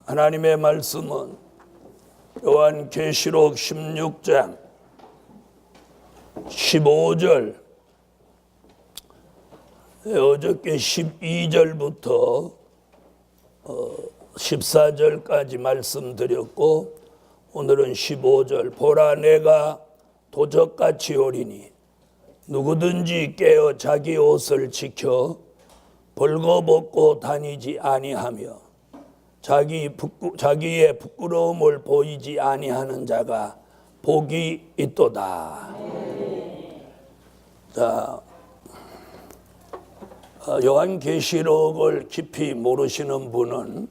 하나님의 말씀은 요한계시록 16장 15절, 어저께 12절부터 14절까지 말씀드렸고, 오늘은 15절. 보라, 내가 도적같이 오리니 누구든지 깨어 자기 옷을 지켜 벌거벗고 다니지 아니하며 자기의 부끄러움을 보이지 아니하는 자가 복이 있도다. 자, 요한계시록을 깊이 모르시는 분은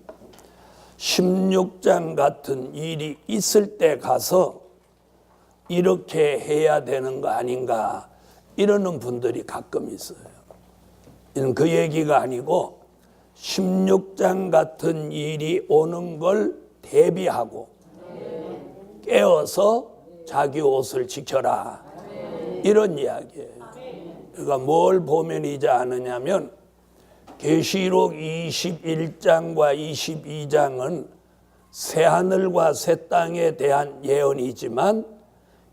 16장 같은 일이 있을 때 가서 이렇게 해야 되는 거 아닌가 이러는 분들이 가끔 있어요. 이는 그 얘기가 아니고 16장 같은 일이 오는 걸 대비하고 깨어서 자기 옷을 지켜라, 이런 이야기예요. 그러니까 뭘 보면 이제 아느냐면, 계시록 21장과 22장은 새하늘과 새 땅에 대한 예언이지만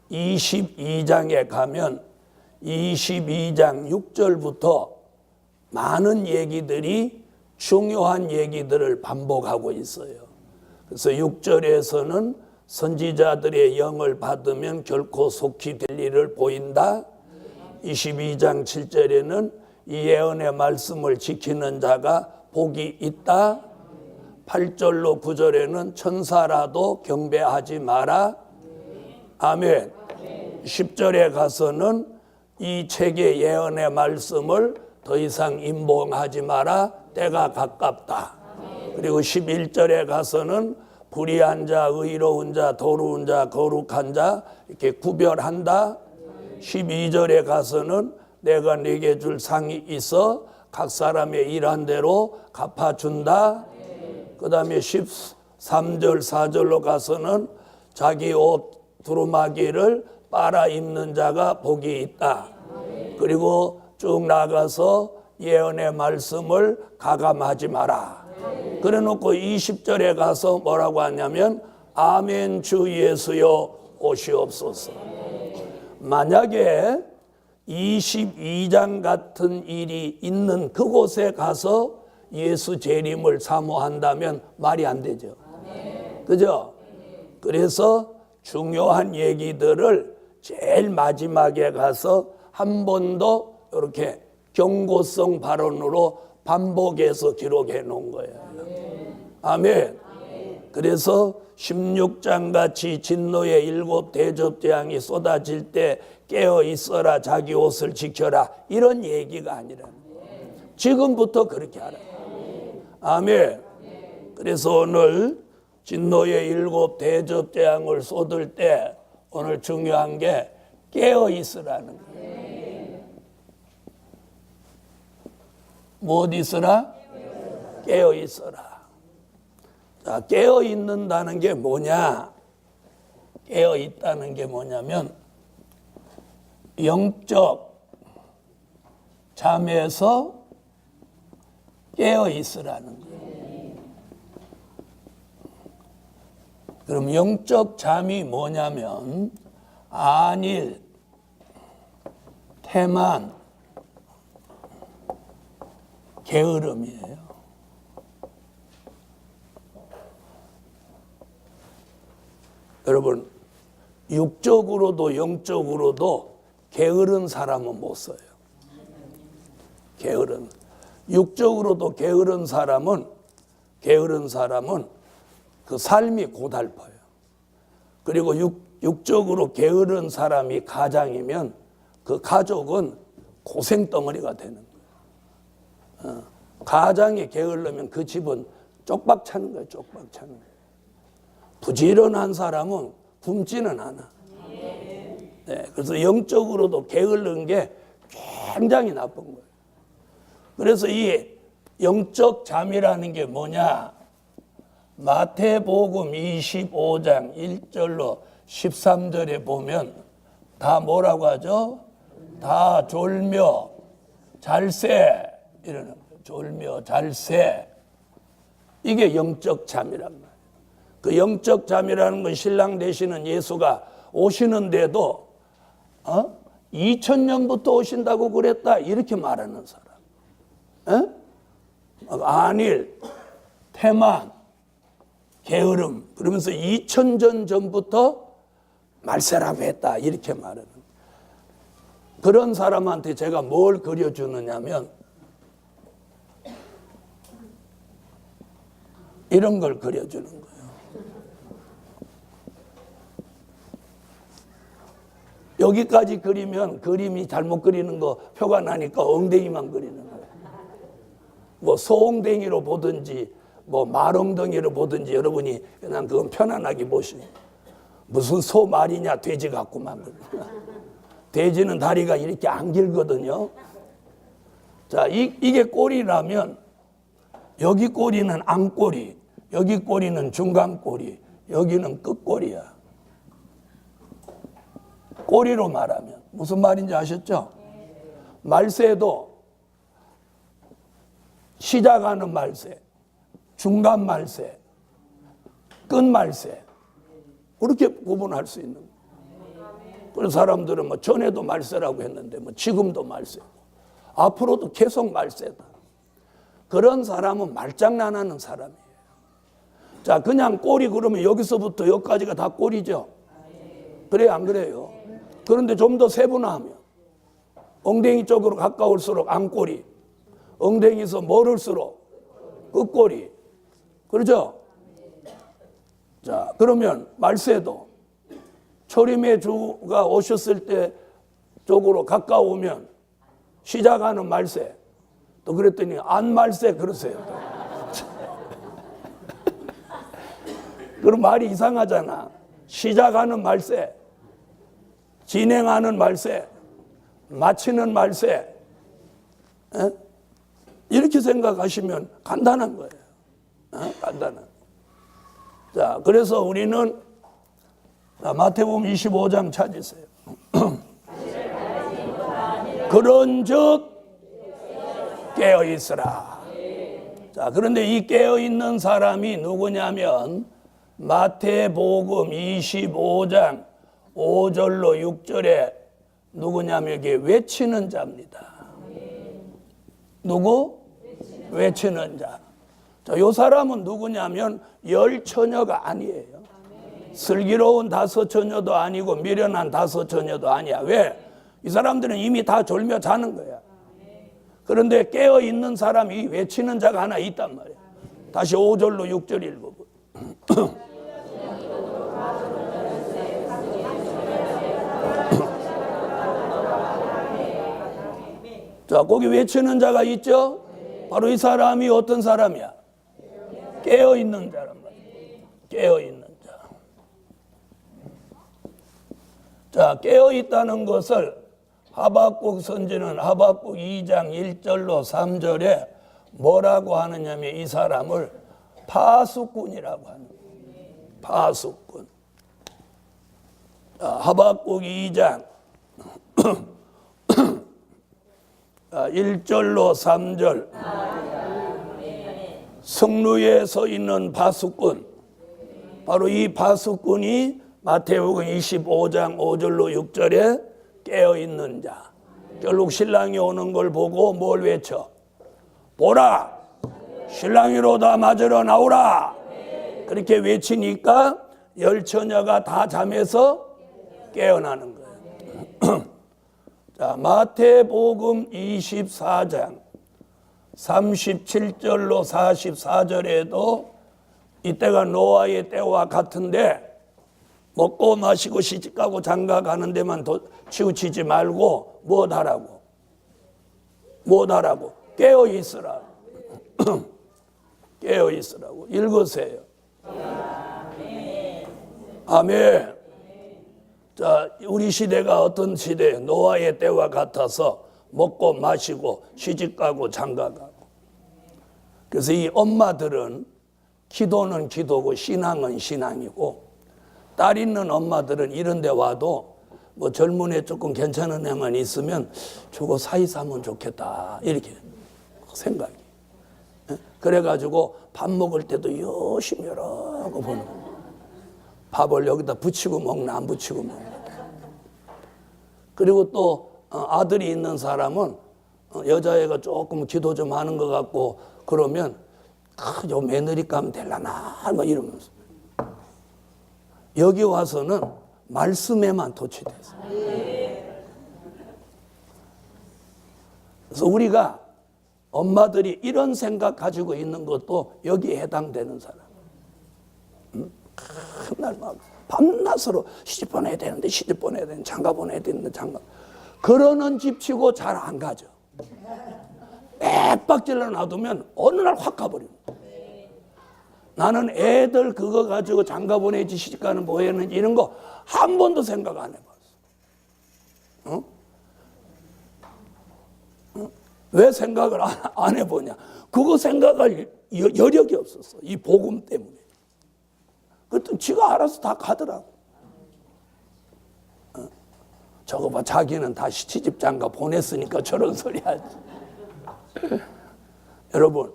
22장에 가면 22장 6절부터 많은 얘기들이 중요한 얘기들을 반복하고 있어요. 그래서 6절에서는 선지자들의 영을 받으면 결코 속히 될 일을 보인다. 22장 7절에는 이 예언의 말씀을 지키는 자가 복이 있다. 8절로 9절에는 천사라도 경배하지 마라. 아멘. 10절에 가서는 이 책의 예언의 말씀을 더 이상 임봉하지 마라. 때가 가깝다. 그리고 11절에 가서는 불의한 자, 의로운 자, 도로운 자, 거룩한 자 이렇게 구별한다. 12절에 가서는 내가 네게 줄 상이 있어 각 사람의 일한 대로 갚아준다. 그 다음에 13절, 4절로 가서는 자기 옷 두루마기를 빨아 입는 자가 복이 있다. 그리고 쭉 나가서 예언의 말씀을 가감하지 마라. 그래 놓고 20절에 가서 뭐라고 하냐면 아멘 주 예수여 오시옵소서. 만약에 22장 같은 일이 있는 그곳에 가서 예수 재림을 사모한다면 말이 안 되죠. 그죠? 그래서 중요한 얘기들을 제일 마지막에 가서 한 번 더 이렇게 경고성 발언으로 반복해서 기록해 놓은 거예요. 아멘. 그래서 16장 같이 진노의 7 대접재앙이 쏟아질 때 깨어 있어라, 자기 옷을 지켜라, 이런 얘기가 아니라 지금부터 그렇게 하라. 아멘. 그래서 오늘 진노의 7 대접재앙을 쏟을 때 오늘 중요한 게 깨어 있으라는 거예요. 못 있으라? 깨어 있어라. 자, 깨어 있는다는 게 뭐냐? 깨어 있다는 게 뭐냐면 영적 잠에서 깨어 있으라는 거예요. 그럼 영적 잠이 뭐냐면 안일, 태만, 게으름이에요. 여러분, 육적으로도 영적으로도 게으른 사람은 못 써요. 게으른. 육적으로도 게으른 사람은 그 삶이 고달퍼요. 그리고 육적으로 게으른 사람이 가장이면 그 가족은 고생덩어리가 되는 거예요. 가장이 게을르면 그 집은 쪽박 차는 거예요. 쪽박 차는 거예요. 부지런한 사람은 굶지는 않아. 네, 그래서 영적으로도 게을른 게 굉장히 나쁜 거예요. 그래서 이 영적 잠이라는 게 뭐냐? 마태복음 25장 1절로 13절에 보면 다 뭐라고 하죠? 다 졸며 잘세 이러는 거예요. 졸며 잘세. 이게 영적 잠이란 말이에요. 그 영적 잠이라는 건 신랑 되시는 예수가 오시는데도 2000년부터 오신다고 그랬다 이렇게 말하는 사람. 안일, 태만, 게으름 그러면서 2000년 전부터 말세라고 했다 이렇게 말하는 그런 사람한테 제가 뭘 그려주느냐면 이런 걸 그려주는 거예요. 여기까지 그리면 그림이 잘못 그리는 거 표가 나니까 엉덩이만 그리는 거예요. 뭐 소엉덩이로 보든지 뭐 말엉덩이로 보든지 여러분이 그냥 그건 편안하게 보시고 무슨 소 말이냐 돼지 같구만. 돼지는 다리가 이렇게 안 길거든요. 자, 이게 꼬리라면 여기 꼬리는 안꼬리, 여기 꼬리는 중간꼬리, 여기는 끝꼬리야. 꼬리로 말하면 무슨 말인지 아셨죠? 말세도 시작하는 말세, 중간 말세, 끝 말세 그렇게 구분할 수 있는 거예요. 그런 사람들은 뭐 전에도 말세라고 했는데 뭐 지금도 말세고 앞으로도 계속 말세다. 그런 사람은 말장난하는 사람이에요. 자, 그냥 꼬리 그러면 여기서부터 여기까지가 다 꼬리죠. 그래요, 안 그래요? 그런데 좀 더 세분화하면 엉덩이 쪽으로 가까울수록 안꼬리, 엉덩이에서 멀을수록 끝꼬리. 그렇죠? 자, 그러면 말세도 초림의 주가 오셨을 때 쪽으로 가까우면 시작하는 말세. 또 그랬더니 안 말세 그러세요. 그럼 말이 이상하잖아. 시작하는 말세, 진행하는 말세, 마치는 말세. 이렇게 생각하시면 간단한 거예요. 간단한. 자, 그래서 우리는 마태복음 25장 찾으세요. 그런즉 깨어 있으라. 자, 그런데 이 깨어 있는 사람이 누구냐면 마태복음 25장 5절로 6절에 누구냐면 이게 외치는 자입니다. 누구? 외치는 자. 자, 이 사람은 누구냐면 열 처녀가 아니에요. 슬기로운 다섯 처녀도 아니고 미련한 다섯 처녀도 아니야. 왜? 이 사람들은 이미 다 졸며 자는 거야. 그런데 깨어 있는 사람이 외치는 자가 하나 있단 말이야. 다시 5절로 6절 읽어보. 자, 거기 외치는 자가 있죠? 바로 이 사람이 어떤 사람이야? 깨어 있는 자란 말이야. 깨어 있는 자. 자, 깨어 있다는 것을 하박국 선지는 하박국 2장 1절로 3절에 뭐라고 하느냐면 이 사람을 파수꾼이라고 하는 거예요. 파수꾼. 자, 하박국 2장 1절로 3절 성루에 서 있는 파수꾼, 바로 이 파수꾼이 마태복음 25장 5절로 6절에 깨어있는 자. 결국 신랑이 오는 걸 보고 뭘 외쳐? 보라! 신랑이로다 맞으러 나오라! 그렇게 외치니까 열 처녀가 다 잠에서 깨어나는 거예요. 자, 마태복음 24장 37절로 44절에도 이때가 노아의 때와 같은데 먹고 마시고 시집가고 장가가는 데만 치우치지 말고 무엇하라고? 무엇하라고? 깨어있으라. 깨어있으라고. 읽으세요. 아멘. 자, 우리 시대가 어떤 시대예요? 노아의 때와 같아서 먹고 마시고 시집가고 장가가고. 그래서 이 엄마들은 기도는 기도고 신앙은 신앙이고, 딸 있는 엄마들은 이런 데 와도 뭐 젊은 애 조금 괜찮은 애만 있으면 저거 사이 사면 좋겠다 이렇게 생각이. 그래가지고 밥 먹을 때도 열심히 하라고 보는 거예요. 밥을 여기다 붙이고 먹나 안 붙이고 먹나. 그리고 또 아들이 있는 사람은 여자애가 조금 기도 좀 하는 것 같고 그러면 요 며느리 가면 될라나 뭐 이러면서 여기 와서는 말씀에만 도취됐어요. 그래서 우리가 엄마들이 이런 생각 가지고 있는 것도 여기에 해당되는 사람. 맨날 막 밤낮으로 시집 보내야 되는데 시집 보내야 되는데 장가 보내야 되는데 장가. 그러는 집 치고 잘 안 가죠. 빽박질러 놔두면 어느 날 확 가버립니다. 나는 애들 그거 가지고 장가 보내지 시집 가는 뭐 했는지 이런 거 한 번도 생각 안 해봤어. 왜 생각을 안 해보냐. 그거 생각할 여력이 없었어. 이 복음 때문에. 그랬더니 지가 알아서 다 가더라고. 저거 봐, 자기는 다 시집 장가 보냈으니까 저런 소리 하지. 여러분,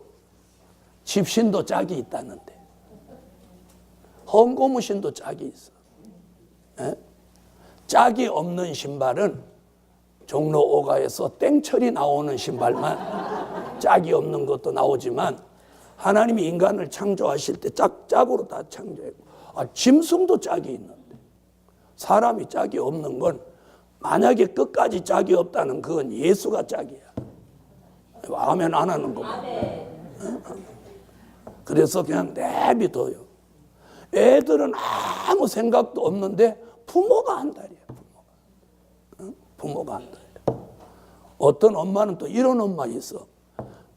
집신도 짝이 있다는데 헌고무신도 짝이 있어. 짝이 없는 신발은 종로 5가에서 땡철이 나오는 신발만 짝이 없는 것도 나오지만 하나님이 인간을 창조하실 때 짝으로 다 창조했고 짐승도 짝이 있는데 사람이 짝이 없는 건 만약에 끝까지 짝이 없다는 그건 예수가 짝이야. 아멘 안 하는 거고. 그래서 그냥 내비둬요. 애들은 아무 생각도 없는데 부모가 한달이야. 부모가 한달이야. 어떤 엄마는 또 이런 엄마 있어.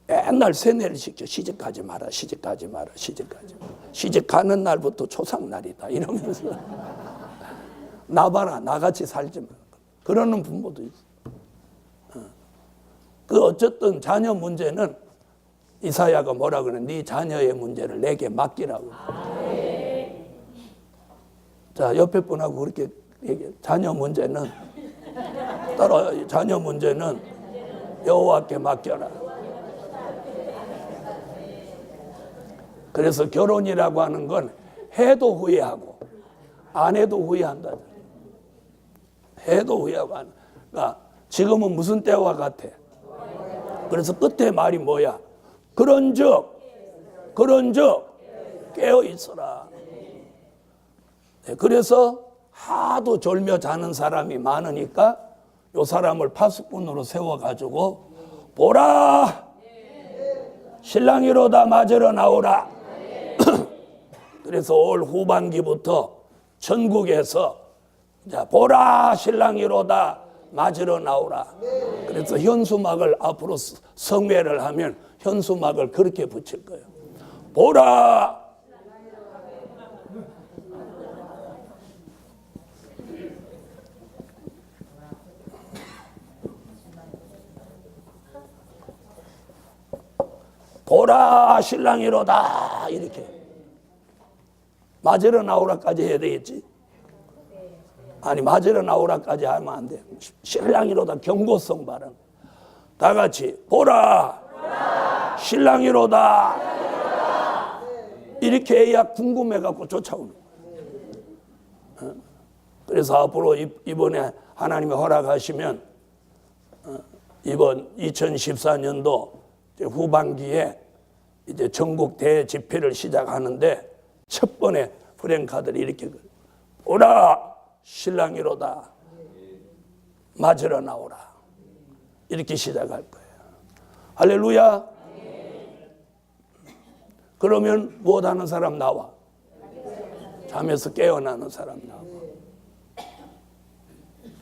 맨날 세뇌를 시켜. 시집가지 마라, 시집가지 마라, 시집가지 마라. 시집 가는 날부터 초상날이다 이러면서 나봐라, 나같이 살지 마라. 그러는 부모도 있어. 그 어쨌든 자녀 문제는 이사야가 뭐라 그래? 네 자녀의 문제를 내게 맡기라고. 자, 옆에 분하고 그렇게 얘기해. 자녀 문제는 여호와께 맡겨라. 그래서 결혼이라고 하는 건 해도 후회하고 안 해도 후회한다. 해도 후회하고 안. 그러니까 지금은 무슨 때와 같아? 그래서 끝에 말이 뭐야? 그런즉 깨어 있어라. 네, 그래서 하도 졸며 자는 사람이 많으니까 요 사람을 파수꾼으로 세워가지고 보라 신랑이로다 맞으러 나오라. 그래서 올 후반기부터 전국에서 보라 신랑이로다 맞으러 나오라. 그래서 현수막을 앞으로 성회를 하면 현수막을 그렇게 붙일 거예요. 보라. 보라 신랑이로다 이렇게. 맞으러 나오라까지 해야 되겠지. 아니 맞으러 나오라까지 하면 안 돼. 신랑이로다 경고성 발언. 다 같이 보라, 신랑이로다. 이렇게 해야 궁금해갖고 쫓아오는 거예요. 그래서 앞으로 이번에 하나님이 허락하시면 이번 2014년도 후반기에 이제 전국 대집회를 시작하는데 첫 번에 프랭카드를 이렇게 보라 신랑이로다 맞으러 나오라 이렇게 시작할 거예요. 할렐루야. 그러면 무엇하는 사람 나와? 잠에서 깨어나는 사람 나와.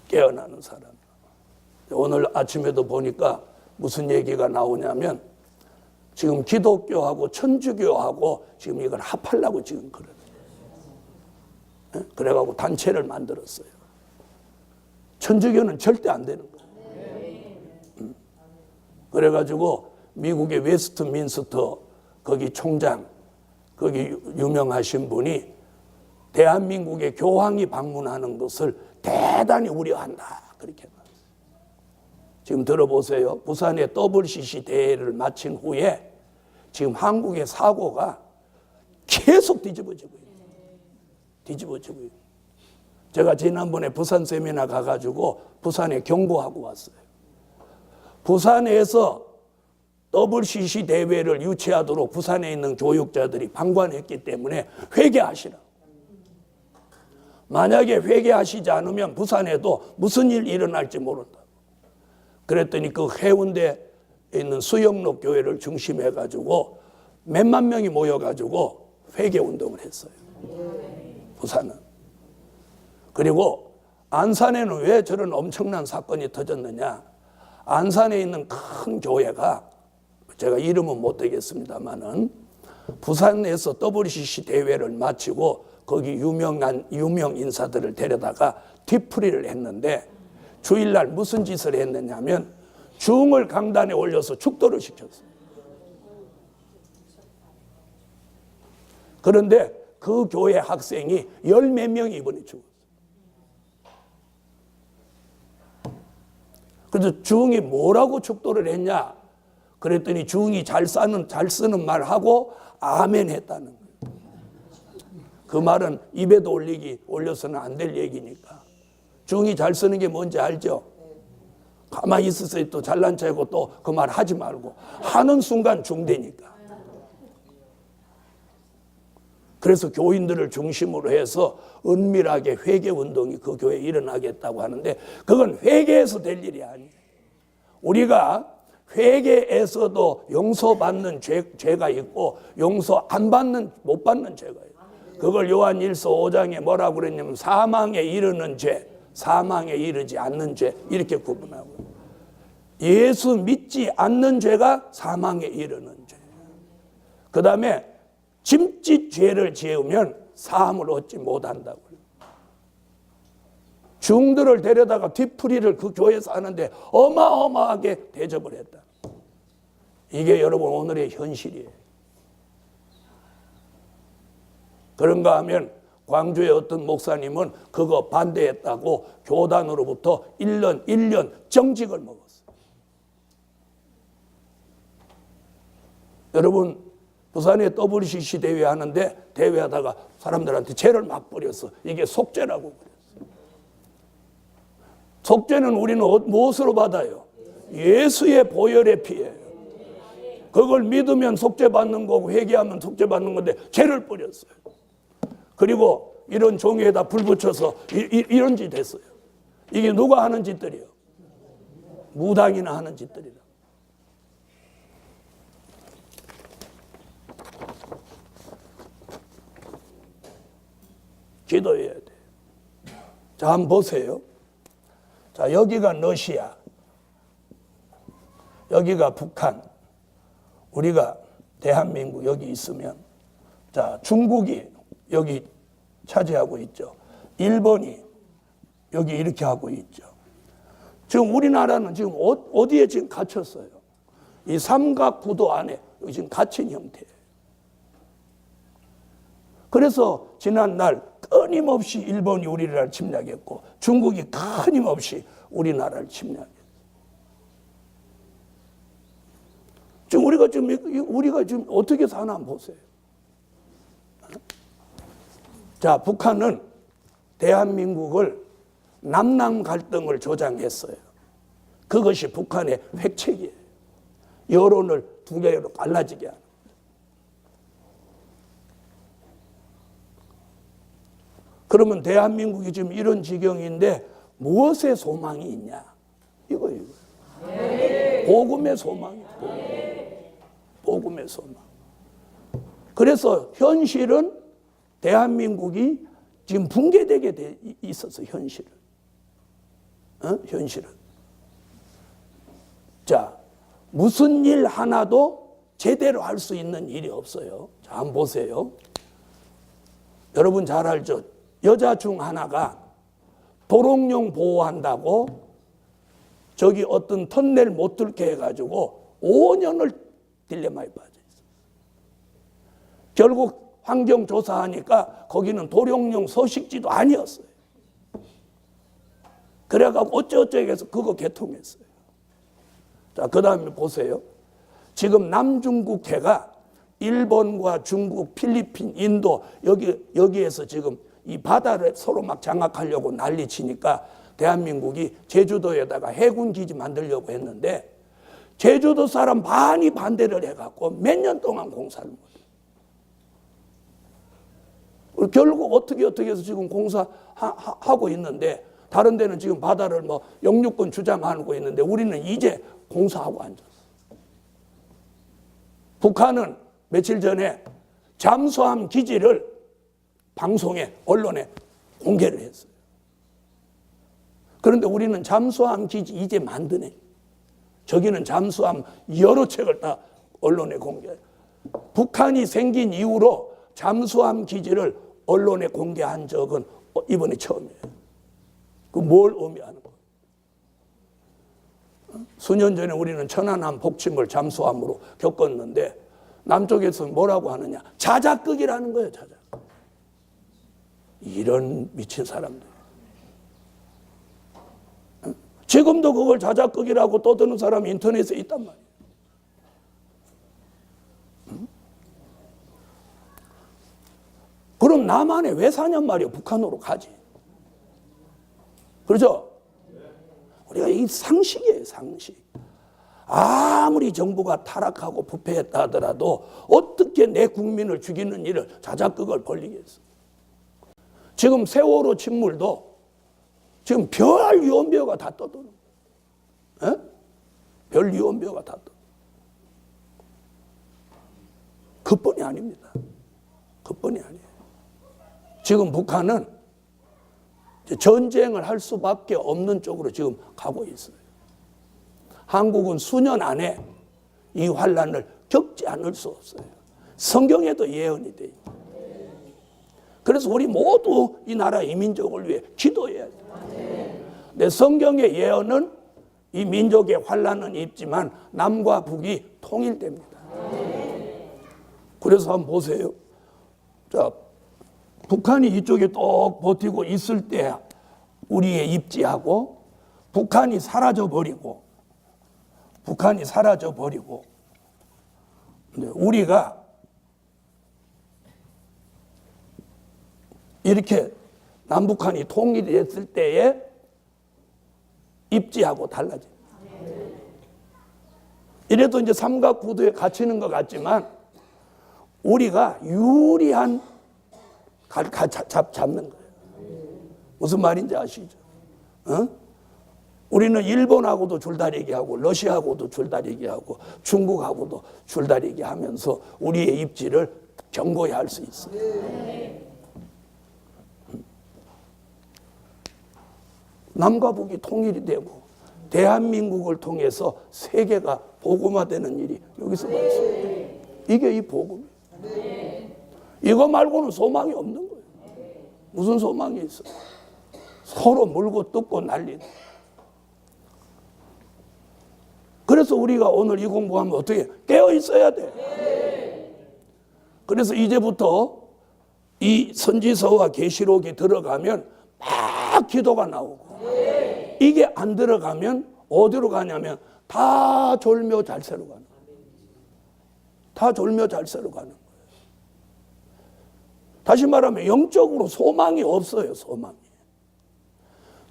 깨어나는 사람. 오늘 아침에도 보니까 무슨 얘기가 나오냐면 지금 기독교하고 천주교하고 지금 이걸 합하려고 지금 그래요. 그래가지고 단체를 만들었어요. 천주교는 절대 안 되는 거예요. 그래가지고 미국의 웨스트민스터 거기 총장, 거기 유명하신 분이 대한민국의 교황이 방문하는 것을 대단히 우려한다. 그렇게 해놨어요. 지금 들어보세요. 부산의 WCC 대회를 마친 후에 지금 한국의 사고가 계속 뒤집어지고 있어요. 뒤집어지고 있는. 제가 지난번에 부산 세미나 가가지고 부산에 경고하고 왔어요. 부산에서 WCC 대회를 유치하도록 부산에 있는 교육자들이 방관했기 때문에 회개하시라. 만약에 회개하시지 않으면 부산에도 무슨 일 일어날지 모른다. 그랬더니 그 해운대에 있는 수영록 교회를 중심해가지고 몇만 명이 모여가지고 회개운동을 했어요. 부산은. 그리고 안산에는 왜 저런 엄청난 사건이 터졌느냐. 안산에 있는 큰 교회가, 제가 이름은 못 되겠습니다만은, 부산에서 WCC 대회를 마치고 거기 유명 인사들을 데려다가 뒤풀이를 했는데, 주일날 무슨 짓을 했느냐면 중을 강단에 올려서 축도를 시켰어요. 그런데 그 교회 학생이 10몇 명이 이번에 죽었어요. 그래서 중이 뭐라고 축도를 했냐? 그랬더니 중이 잘 쓰는 말하고 아멘 했다는 거예요. 그 말은 입에도 올려서는 안 될 얘기니까. 중이 잘 쓰는 게 뭔지 알죠? 가만히 있으세요. 또 잘난 척하고 또 그 말 하지 말고. 하는 순간 중되니까. 그래서 교인들을 중심으로 해서 은밀하게 회개운동이 그 교회에 일어나겠다고 하는데, 그건 회개해서 될 일이 아니에요. 우리가 회개에서도 용서받는 죄가 있고 용서 못 받는 죄가 있어요. 그걸 요한 1서 5장에 뭐라고 그랬냐면 사망에 이르는 죄, 사망에 이르지 않는 죄, 이렇게 구분하고, 예수 믿지 않는 죄가 사망에 이르는 죄. 그 다음에 짐짓 죄를 지으면 사함을 얻지 못한다고. 중들을 데려다가 뒤풀이를 그 교회에서 하는데 어마어마하게 대접을 했다. 이게 여러분 오늘의 현실이에요. 그런가 하면 광주의 어떤 목사님은 그거 반대했다고 교단으로부터 1년 정직을 먹었어요. 여러분 부산에 WCC 대회 하는데 대회하다가 사람들한테 죄를 막 뿌렸어. 이게 속죄라고 그랬어요. 속죄는 우리는 무엇으로 받아요? 예수의 보혈의 피예요. 그걸 믿으면 속죄받는 거고 회개하면 속죄받는 건데 죄를 뿌렸어요. 그리고 이런 종이에다 불 붙여서 이런 짓 했어요. 이게 누가 하는 짓들이에요? 무당이나 하는 짓들이라. 기도해야 돼. 자, 한번 보세요. 자, 여기가 러시아, 여기가 북한, 우리가 대한민국 여기 있으면, 자, 중국이 여기 차지하고 있죠. 일본이 여기 이렇게 하고 있죠. 지금 우리나라는 지금 어디에 지금 갇혔어요? 이 삼각구도 안에 지금 갇힌 형태예요. 그래서 지난날 끊임없이 일본이 우리나라를 침략했고 중국이 끊임없이 우리나라를 침략했어요. 지금 우리가 지금 어떻게 사나 한번 보세요. 자, 북한은 대한민국을 남남 갈등을 조장했어요. 그것이 북한의 획책이에요. 여론을 두 개로 갈라지게 하는. 그러면 대한민국이 지금 이런 지경인데 무엇의 소망이 있냐? 이거예요. 복음의 소망이에요. 복음의 소망. 그래서 현실은 대한민국이 지금 붕괴되게 돼 있어서 현실은. 현실은. 자, 무슨 일 하나도 제대로 할 수 있는 일이 없어요. 자, 한번 보세요. 여러분 잘 알죠? 여자 중 하나가 도롱뇽 보호한다고 저기 어떤 터널 못 뚫게 해가지고 5년을 딜레마에 빠져 있어요. 결국 환경조사하니까 거기는 도롱뇽 서식지도 아니었어요. 그래가지고 어쩌고저쩌고 해서 그거 개통했어요. 자, 그 다음에 보세요. 지금 남중국해가 일본과 중국, 필리핀, 인도 여기에서 지금 이 바다를 서로 막 장악하려고 난리치니까 대한민국이 제주도에다가 해군 기지 만들려고 했는데 제주도 사람 반이 반대를 해갖고 몇 년 동안 공사를 못해요. 결국 어떻게 해서 지금 공사하고 있는데 다른 데는 지금 바다를 뭐 영유권 주장하고 있는데 우리는 이제 공사하고 앉았어. 북한은 며칠 전에 잠수함 기지를 방송에 언론에 공개를 했어요. 그런데 우리는 잠수함 기지 이제 만드네. 저기는 잠수함 여러 척을 다 언론에 공개해요. 북한이 생긴 이후로 잠수함 기지를 언론에 공개한 적은 이번에 처음이에요. 그 뭘 의미하는 거예요? 수년 전에 우리는 천안함 폭침을 잠수함으로 겪었는데 남쪽에서는 뭐라고 하느냐? 자작극이라는 거예요. 자작극. 이런 미친 사람들. 지금도 그걸 자작극이라고 떠드는 사람이 인터넷에 있단 말이에요. 그럼 남한에 왜 사냔 말이에요. 북한으로 가지. 그렇죠? 우리가 이 상식이에요. 상식. 아무리 정부가 타락하고 부패했다 하더라도 어떻게 내 국민을 죽이는 일을 자작극을 벌리겠어. 지금 세월호 침몰도 지금 별 유언비어가 다 떠도는 거예요. 별 유언비어가 다 떠. 그뿐이 아닙니다. 그뿐이 아니에요. 지금 북한은 전쟁을 할 수밖에 없는 쪽으로 지금 가고 있어요. 한국은 수년 안에 이 환란을 겪지 않을 수 없어요. 성경에도 예언이 돼요. 그래서 우리 모두 이 나라 이 민족을 위해 기도해야 돼요. 내 성경의 예언은 이 민족의 환란은 있지만 남과 북이 통일됩니다. 그래서 한번 보세요. 자, 북한이 이쪽에 또 버티고 있을 때 우리에 입지하고 북한이 사라져버리고 우리가 이렇게 남북한이 통일이 됐을 때에 입지하고 달라집니다. 이래도 이제 삼각구도에 갇히는 것 같지만 우리가 유리한 잡는 거예요. 무슨 말인지 아시죠? 우리는 일본하고도 줄다리기 하고 러시아하고도 줄다리기 하고 중국하고도 줄다리기 하면서 우리의 입지를 견고히 할 수 있어요. 남과 북이 통일이 되고 대한민국을 통해서 세계가 복음화되는 일이 여기서 벌어져요. 이게 이 복음이에요. 이거 말고는 소망이 없는 거예요. 무슨 소망이 있어? 서로 물고 뜯고 난리다. 그래서 우리가 오늘 이 공부하면 어떻게 깨어 있어야 돼. 그래서 이제부터 이 선지서와 계시록이 들어가면 막 기도가 나오고 이게 안 들어가면 어디로 가냐면 다 졸며 잘새로 가는 거예요. 다 졸며 잘새로 가는 거예요. 다시 말하면 영적으로 소망이 없어요. 소망이.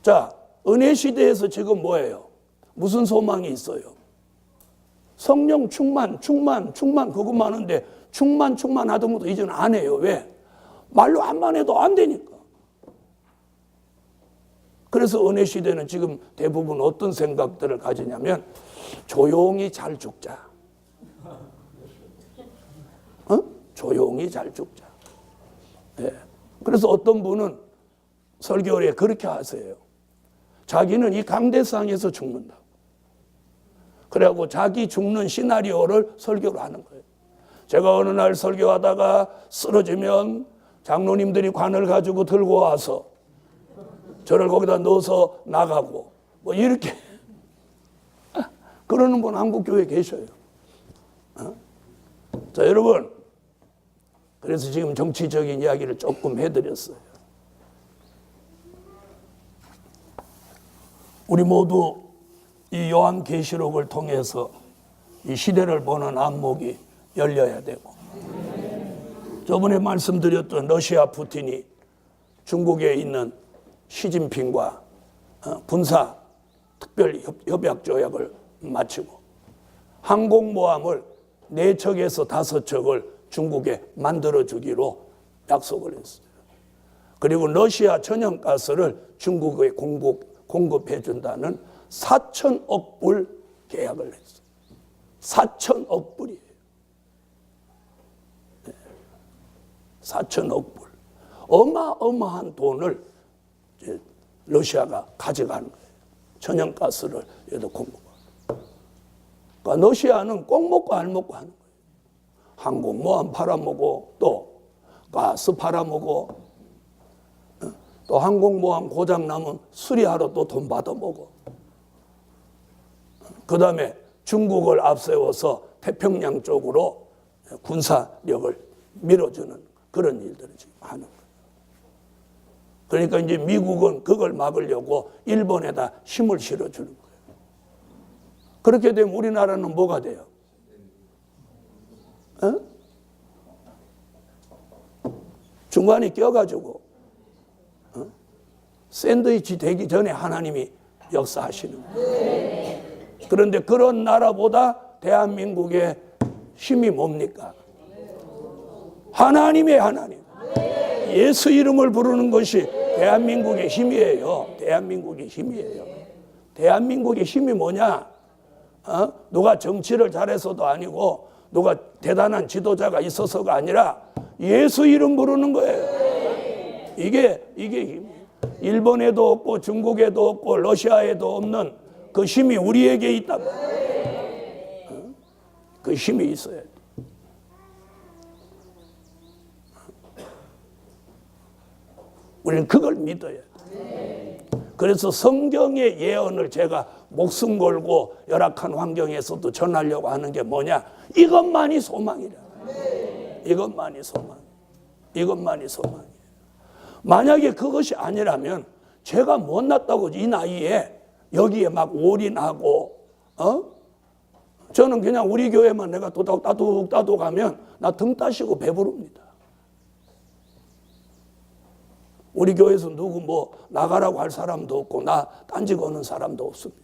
자, 은혜 시대에서 지금 뭐예요? 무슨 소망이 있어요? 성령 충만 그것만 하는데 충만 하던 것도 이제는 안 해요. 왜? 말로 한번 해도 안 되니까. 그래서 은혜 시대는 지금 대부분 어떤 생각들을 가지냐면 조용히 잘 죽자. 조용히 잘 죽자. 네. 그래서 어떤 분은 설교에 그렇게 하세요. 자기는 이 강대상에서 죽는다. 그래갖고 자기 죽는 시나리오를 설교를 하는 거예요. 제가 어느 날 설교하다가 쓰러지면 장로님들이 관을 가지고 들고 와서 저를 거기다 넣어서 나가고 뭐 이렇게 그러는 분 한국교회에 계셔요. 자, 여러분, 그래서 지금 정치적인 이야기를 조금 해드렸어요. 우리 모두 이 요한계시록을 통해서 이 시대를 보는 안목이 열려야 되고, 저번에 말씀드렸던 러시아 푸틴이 중국에 있는 시진핑과 군사 특별 협약 조약을 마치고 항공모함을 4척에서 5척을 중국에 만들어주기로 약속을 했어요. 그리고 러시아 천연가스를 중국에 공급해준다는 4천억 불 계약을 했어요. 4천억 불이에요. 4천억 불. 어마어마한 돈을 러시아가 가져가는 거예요. 천연가스를 얘도 공급하고. 그러니까 러시아는 꼭 먹고 안 먹고 하는 거예요. 항공모함 팔아먹고 또 가스 팔아먹고 또 항공모함 고장나면 수리하러 또 돈 받아먹어. 그 다음에 중국을 앞세워서 태평양 쪽으로 군사력을 밀어주는 그런 일들을 지금 하는 거예요. 그러니까 이제 미국은 그걸 막으려고 일본에다 힘을 실어주는 거예요. 그렇게 되면 우리나라는 뭐가 돼요? 중간에 껴가지고 샌드위치 되기 전에 하나님이 역사하시는 거예요. 그런데 그런 나라보다 대한민국의 힘이 뭡니까? 하나님의 하나님. 예수 이름을 부르는 것이 대한민국의 힘이에요. 대한민국의 힘이에요. 대한민국의 힘이 뭐냐? 누가 정치를 잘해서도 아니고 누가 대단한 지도자가 있어서가 아니라 예수 이름 부르는 거예요. 이게 힘이에요. 일본에도 없고 중국에도 없고 러시아에도 없는 그 힘이 우리에게 있다. 그 힘이 있어야 돼. 우리는 그걸 믿어야 돼. 그래서 성경의 예언을 제가 목숨 걸고 열악한 환경에서도 전하려고 하는 게 뭐냐? 이것만이 소망이라. 이것만이 소망. 이것만이 소망이에요. 만약에 그것이 아니라면 제가 못났다고 이 나이에 여기에 막 올인하고 저는 그냥 우리 교회만 내가 따둑 하면 나 등 따시고 배부릅니다. 우리 교회에서 누구 뭐 나가라고 할 사람도 없고 나 딴지 거는 사람도 없습니다.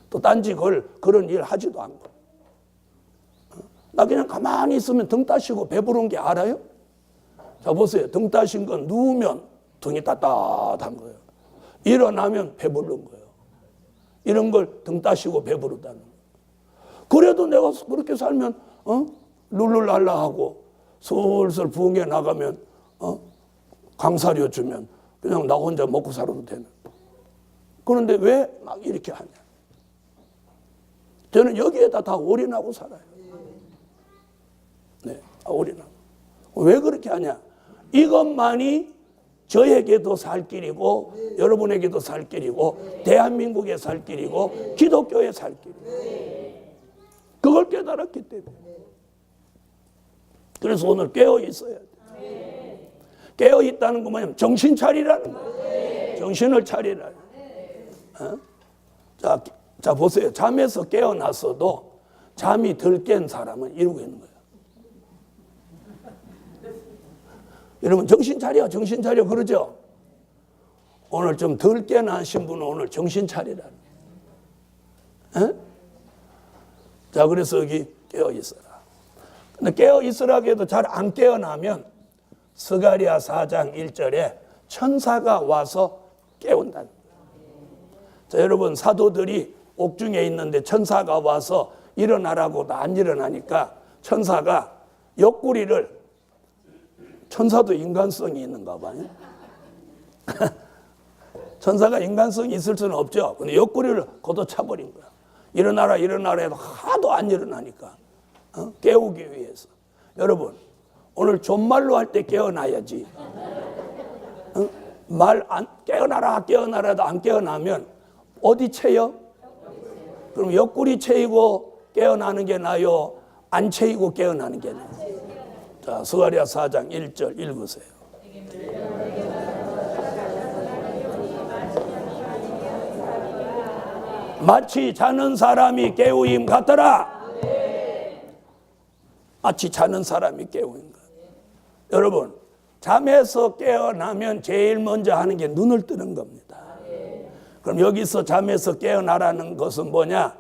또 딴지 걸 그런 일 하지도 않고. 나 그냥 가만히 있으면 등 따시고 배부른 게 알아요? 자 보세요. 등 따신 건 누우면 등이 따뜻한 거예요. 일어나면 배부른 거예요. 이런 걸 등 따시고 배부르다는 거예요. 그래도 내가 그렇게 살면 룰루랄라 하고 슬슬 부흥회 나가면 강사료 주면 그냥 나 혼자 먹고 살아도 되는. 그런데 왜 막 이렇게 하냐? 저는 여기에다 다 올인하고 살아요. 네, 다 올인하고. 왜 그렇게 하냐? 이것만이 저에게도 살 길이고 여러분에게도 살 길이고 대한민국에 살 길이고 기독교에 살 길이고 그걸 깨달았기 때문에. 그래서 오늘 깨어 있어야 돼. 깨어 있다는 건 뭐냐면 정신 차리라는 거예요. 정신을 차리라. 자 보세요. 잠에서 깨어났어도 잠이 덜 깬 사람은 이러고 있는 거예요. 여러분 정신 차려 정신 차려 그러죠. 오늘 좀 덜 깨어나신 분은 오늘 정신 차리라. 자 그래서 여기 깨어 있어라. 근데 깨어 있으라고 해도 잘 안 깨어나면 스가랴 4장 1절에 천사가 와서 깨운다는 거예요. 자 여러분 사도들이 옥중에 있는데 천사가 와서 일어나라고도 안 일어나니까 천사가 옆구리를 천사도 인간성이 있는가 봐요. 천사가 인간성이 있을 수는 없죠. 근데 옆구리를 걷어차버린 거야. 일어나라 일어나라 해도 하도 안 일어나니까 깨우기 위해서. 여러분 오늘 존말로 할 때 깨어나야지. 말 안 깨어나라 깨어나라도 안 깨어나면 어디 채요? 그럼 옆구리 채이고 깨어나는 게 나요? 안 채이고 깨어나는 게 나요? 자, 스가랴 4장 1절 읽으세요. 마치 자는 사람이 깨우임 같더라. 마치 자는 사람이 깨우임 같. 여러분, 잠에서 깨어나면 제일 먼저 하는 게 눈을 뜨는 겁니다. 그럼 여기서 잠에서 깨어나라는 것은 뭐냐?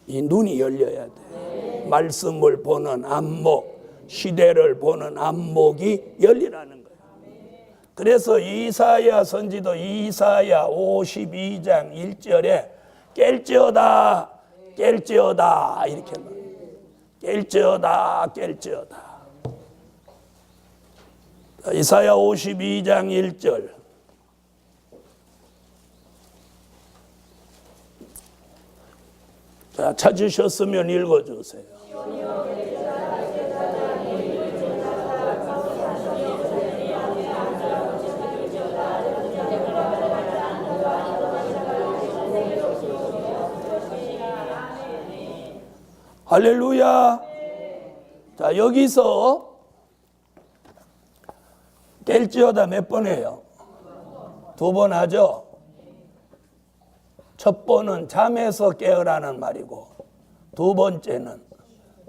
이 눈이 열려야 돼. 말씀을 보는 안목, 시대를 보는 안목이 열리라는 거예요. 그래서 이사야 선지도 이사야 52장 1절에 깰지어다 깰지어다 이렇게 말해요. 깰지어다 깰지어다. 이사야 52장 1절. 자, 찾으셨으면 읽어주세요. 할렐루야. 자, 여기서 깰지어다 몇 번 해요? 2번 하죠. 첫 번은 잠에서 깨어라는 말이고, 2번째는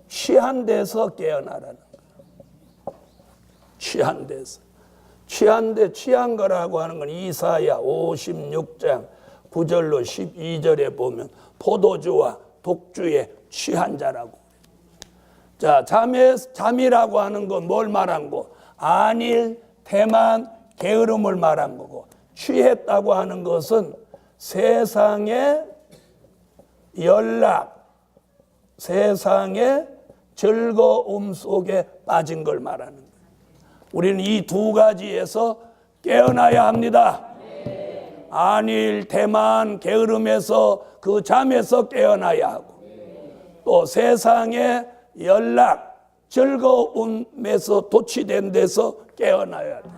취한 데서 깨어나라는 거예요. 취한 데서. 취한 거라고 하는 건 이사야 56장 9절로 12절에 보면 포도주와 독주에 취한 자라고. 자, 잠이라고 하는 건 뭘 말한 거? 안일, 태만, 게으름을 말한 거고, 취했다고 하는 것은 세상의 연락, 세상의 즐거움 속에 빠진 걸 말하는 거예요. 우리는 이 2가지에서 깨어나야 합니다. 안일, 태만, 게으름에서 그 잠에서 깨어나야 하고, 또 세상의 연락, 즐거움에서 도취된 데서 깨어나야 돼.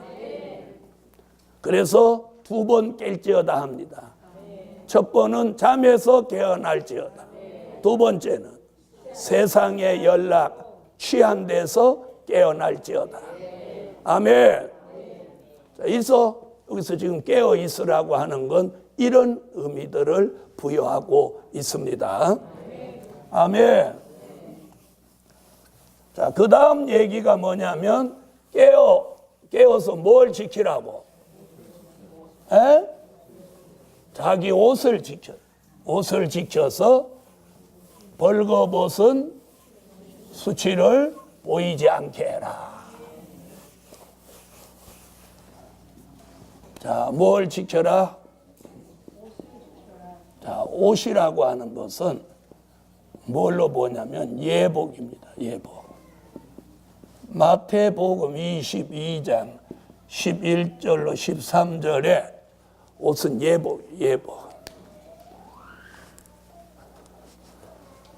그래서 2번 깰지어다 합니다. 첫 번은 잠에서 깨어날지어다. 2번째는 세상의 연락, 취한 데서 깨어날지어다. 아멘. 자, 여기서 지금 깨어 있으라고 하는 건 이런 의미들을 부여하고 있습니다. 아멘. 자, 그 다음 얘기가 뭐냐면 깨어서 뭘 지키라고? 에? 자기 옷을 지켜. 옷을 지켜서 벌거벗은 수치를 보이지 않게 해라. 자, 뭘 지켜라? 자, 옷이라고 하는 것은 뭘로 보냐면 예복입니다. 예복. 마태복음 22장 11절로 13절에 옷은 예복.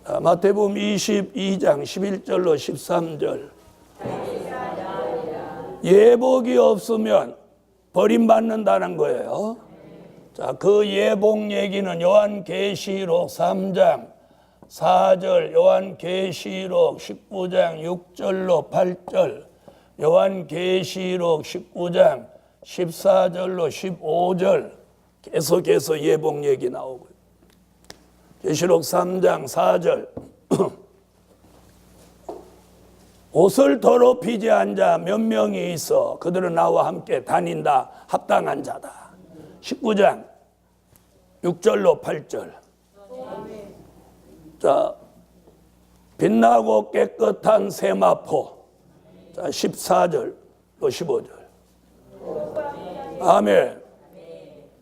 자, 마태복음 22장 11절로 13절. 예복이 없으면 버림받는다는 거예요. 자, 그 예복 얘기는 요한계시록 3장 4절, 요한계시록 19장 6절로 8절, 요한계시록 19장 14절로 15절 계속해서 예복 얘기 나오고요. 계시록 3장 4절 옷을 더럽히지 않은 자 몇 명이 있어 그들은 나와 함께 다닌다 합당한 자다. 19장 6절로 8절. 자, 빛나고 깨끗한 세마포. 자, 14절로 15절. 아멘.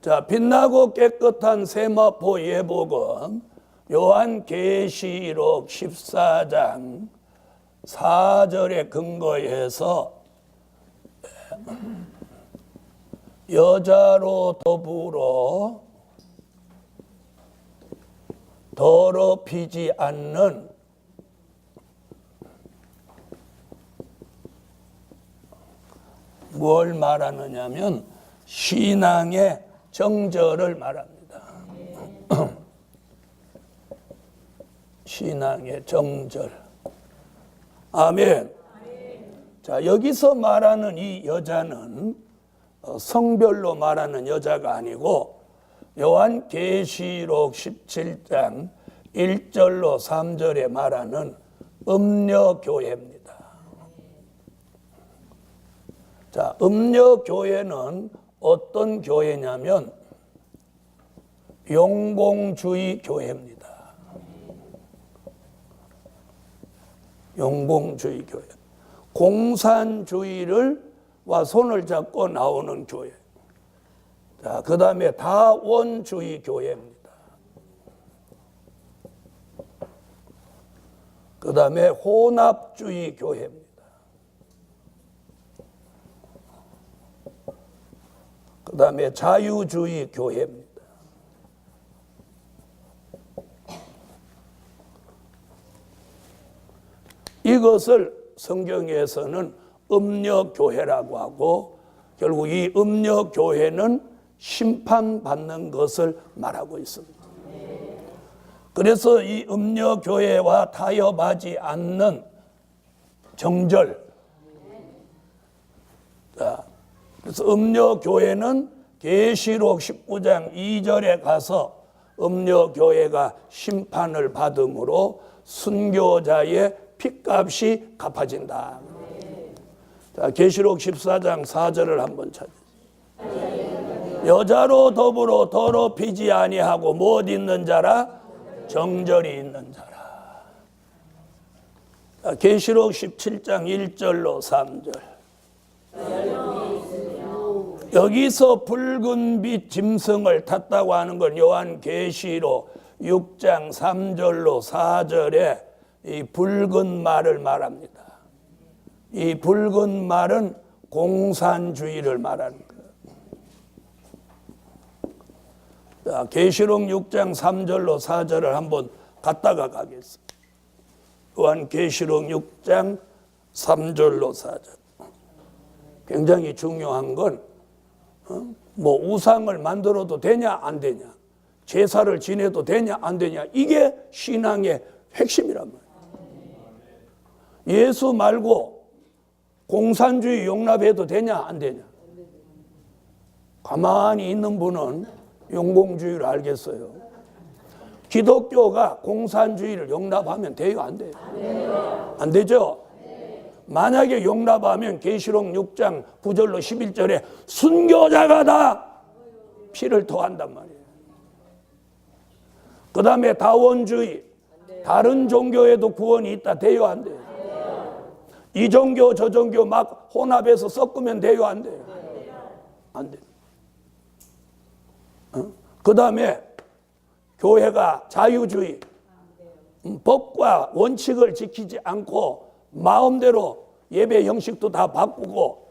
자, 빛나고 깨끗한 세마포 예복은 요한계시록 14장 4절에 근거해서 여자로 더불어 더럽히지 않는 뭘 말하느냐면 신앙의 정절을 말합니다. 신앙의 정절. 아멘. 자, 여기서 말하는 이 여자는 성별로 말하는 여자가 아니고 요한계시록 17장 1절로 3절에 말하는 음녀교회입니다. 자, 음력교회는 어떤 교회냐면 용공주의 교회입니다. 용공주의 교회. 공산주의를 와 손을 잡고 나오는 교회. 자, 그 다음에 다원주의 교회입니다. 그 다음에 혼합주의 교회입니다. 그 다음에 자유주의 교회입니다. 이것을 성경에서는 음력교회라고 하고, 결국 이 음력교회는 심판받는 것을 말하고 있습니다. 그래서 이 음력교회와 타협하지 않는 정절, 자, 그래서 음력교회는 계시록 19장 2절에 가서 음력교회가 심판을 받음으로 순교자의 핏값이 갚아진다. 자, 계시록 14장 4절을 한번 찾으세요. 여자로 더불어 더럽히지 아니하고 못 있는 자라 정절이 있는 자라. 자, 계시록 17장 1절로 3절. 여기서 붉은 빛 짐승을 탔다고 하는 건 요한계시록 6장 3절로 4절에 이 붉은 말을 말합니다. 이 붉은 말은 공산주의를 말하는 거예요. 자, 계시록 6장 3절로 4절을 한번 갔다가 가겠습니다. 요한계시록 6장 3절로 4절. 굉장히 중요한 건 뭐 우상을 만들어도 되냐 안 되냐, 제사를 지내도 되냐 안 되냐, 이게 신앙의 핵심이란 말이에요. 예수 말고 공산주의 용납해도 되냐 안 되냐. 가만히 있는 분은 용공주의를 알겠어요. 기독교가 공산주의를 용납하면 돼요 안 돼요? 안 되죠? 만약에 용납하면 계시록 6장 9절로 11절에 순교자가 다 피를 토한단 말이에요. 그 다음에 다원주의, 다른 종교에도 구원이 있다 돼요 안 돼요? 이 종교 저 종교 막 혼합해서 섞으면 돼요 안 돼요? 안 돼요. 그 다음에 교회가 자유주의, 법과 원칙을 지키지 않고 마음대로 예배 형식도 다 바꾸고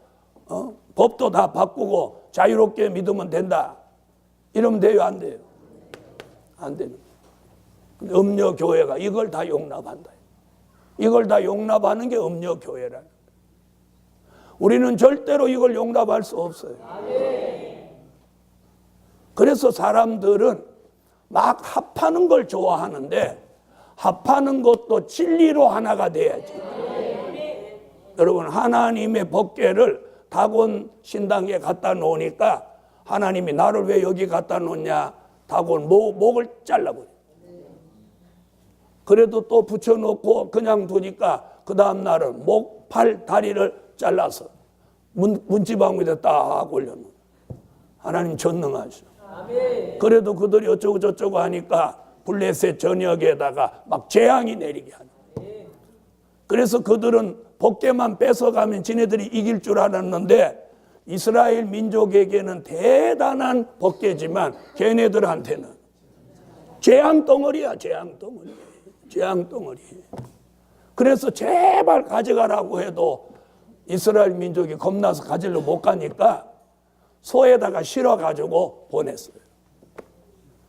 법도 다 바꾸고 자유롭게 믿으면 된다, 이러면 돼요 안 돼요? 안 돼요. 음력교회가 이걸 다 용납한다. 이걸 다 용납하는 게 음력교회라는 거예요. 우리는 절대로 이걸 용납할 수 없어요. 그래서 사람들은 막 합하는 걸 좋아하는데, 합하는 것도 진리로 하나가 돼야지. 여러분, 하나님의 법궤를 다곤 신당에 갖다 놓으니까 하나님이 나를 왜 여기 갖다 놓냐, 다곤 목을 잘라버려. 그래도 또 붙여놓고 그냥 두니까 그 다음 날은 목, 팔, 다리를 잘라서 문지방위에 딱 올려놓은. 하나님 전능하셔. 그래도 그들이 어쩌고 저쩌고 하니까 블레셋 전역에다가 막 재앙이 내리게 하는. 그래서 그들은 법궤만 뺏어가면 지네들이 이길 줄 알았는데, 이스라엘 민족에게는 대단한 법궤지만 걔네들한테는 재앙덩어리야. 재앙덩어리. 그래서 제발 가져가라고 해도 이스라엘 민족이 겁나서 가지러 못 가니까 소에다가 실어가지고 보냈어요.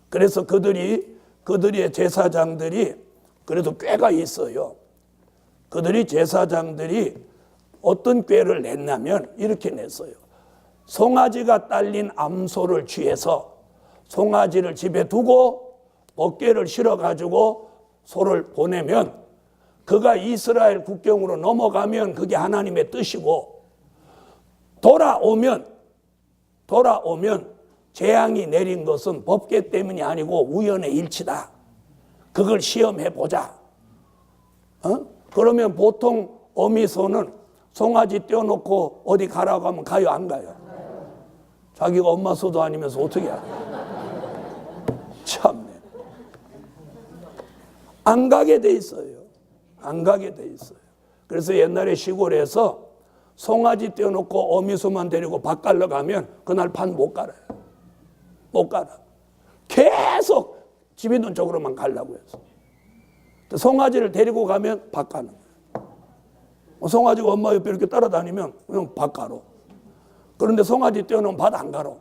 그래서 그들의 제사장들이 그래도 꾀가 있어요. 그들이 제사장들이 어떤 꾀를 냈냐면 이렇게 냈어요. 송아지가 딸린 암소를 취해서 송아지를 집에 두고 법궤를 실어가지고 소를 보내면, 그가 이스라엘 국경으로 넘어가면 그게 하나님의 뜻이고, 돌아오면 재앙이 내린 것은 법궤 때문이 아니고 우연의 일치다. 그걸 시험해 보자. 그러면 보통 어미소는 송아지 떼어놓고 어디 가라고 하면 가요, 안 가요? 자기가 엄마 소도 아니면서 어떻게 알아요? 참네. 안 가게 돼 있어요. 안 가게 돼 있어요. 그래서 옛날에 시골에서 송아지 떼어놓고 어미소만 데리고 밥 갈러 가면 그날 판 못 갈아요. 못 갈아. 계속 집 있는 쪽으로만 가려고 해서. 송아지를 데리고 가면 밥 가는 거예요. 송아지가 엄마 옆에 이렇게 따라다니면 그냥 밥 가러. 그런데 송아지 떼어놓으면 밥 안 가러.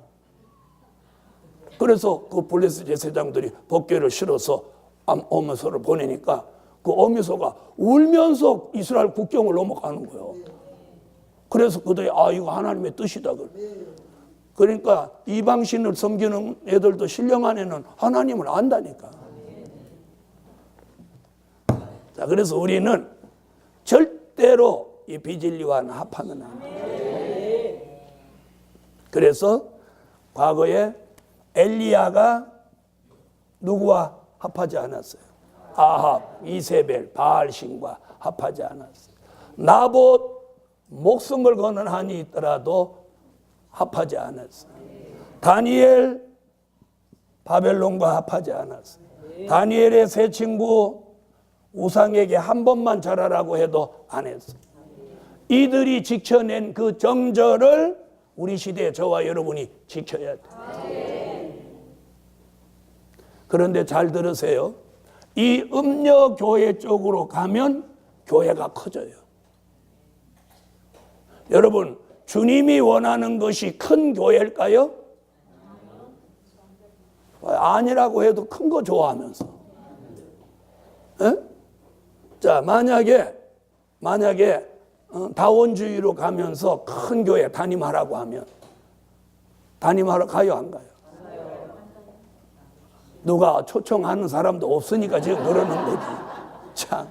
그래서 그 블레스 제사장들이 법궤를 실어서 어미소를 보내니까 그 어미소가 울면서 이스라엘 국경을 넘어가는 거예요. 그래서 그들이 이거 하나님의 뜻이다. 그러니까 이방신을 섬기는 애들도 신령 안에는 하나님을 안다니까. 자, 그래서 우리는 절대로 이 비진리와는 합하면 안 돼요. 그래서 과거에 엘리야가 누구와 합하지 않았어요? 아합, 이세벨, 바알신과 합하지 않았어요. 나봇 목숨을 거는 한이 있더라도 합하지 않았어요. 다니엘 바벨론과 합하지 않았어요. 다니엘의 세 친구 우상에게 한 번만 절하라고 해도 안 했어요. 이들이 지켜낸 그 정절을 우리 시대에 저와 여러분이 지켜야 돼요. 그런데 잘 들으세요. 이 음녀 교회 쪽으로 가면 교회가 커져요. 여러분, 주님이 원하는 것이 큰 교회일까요? 아니라고 해도 큰 거 좋아하면서. 에? 자, 만약에 다원주의로 가면서 큰 교회 담임하라고 하면 담임하러 가요, 안 가요? 누가 초청하는 사람도 없으니까 지금 그러는 거지. 참.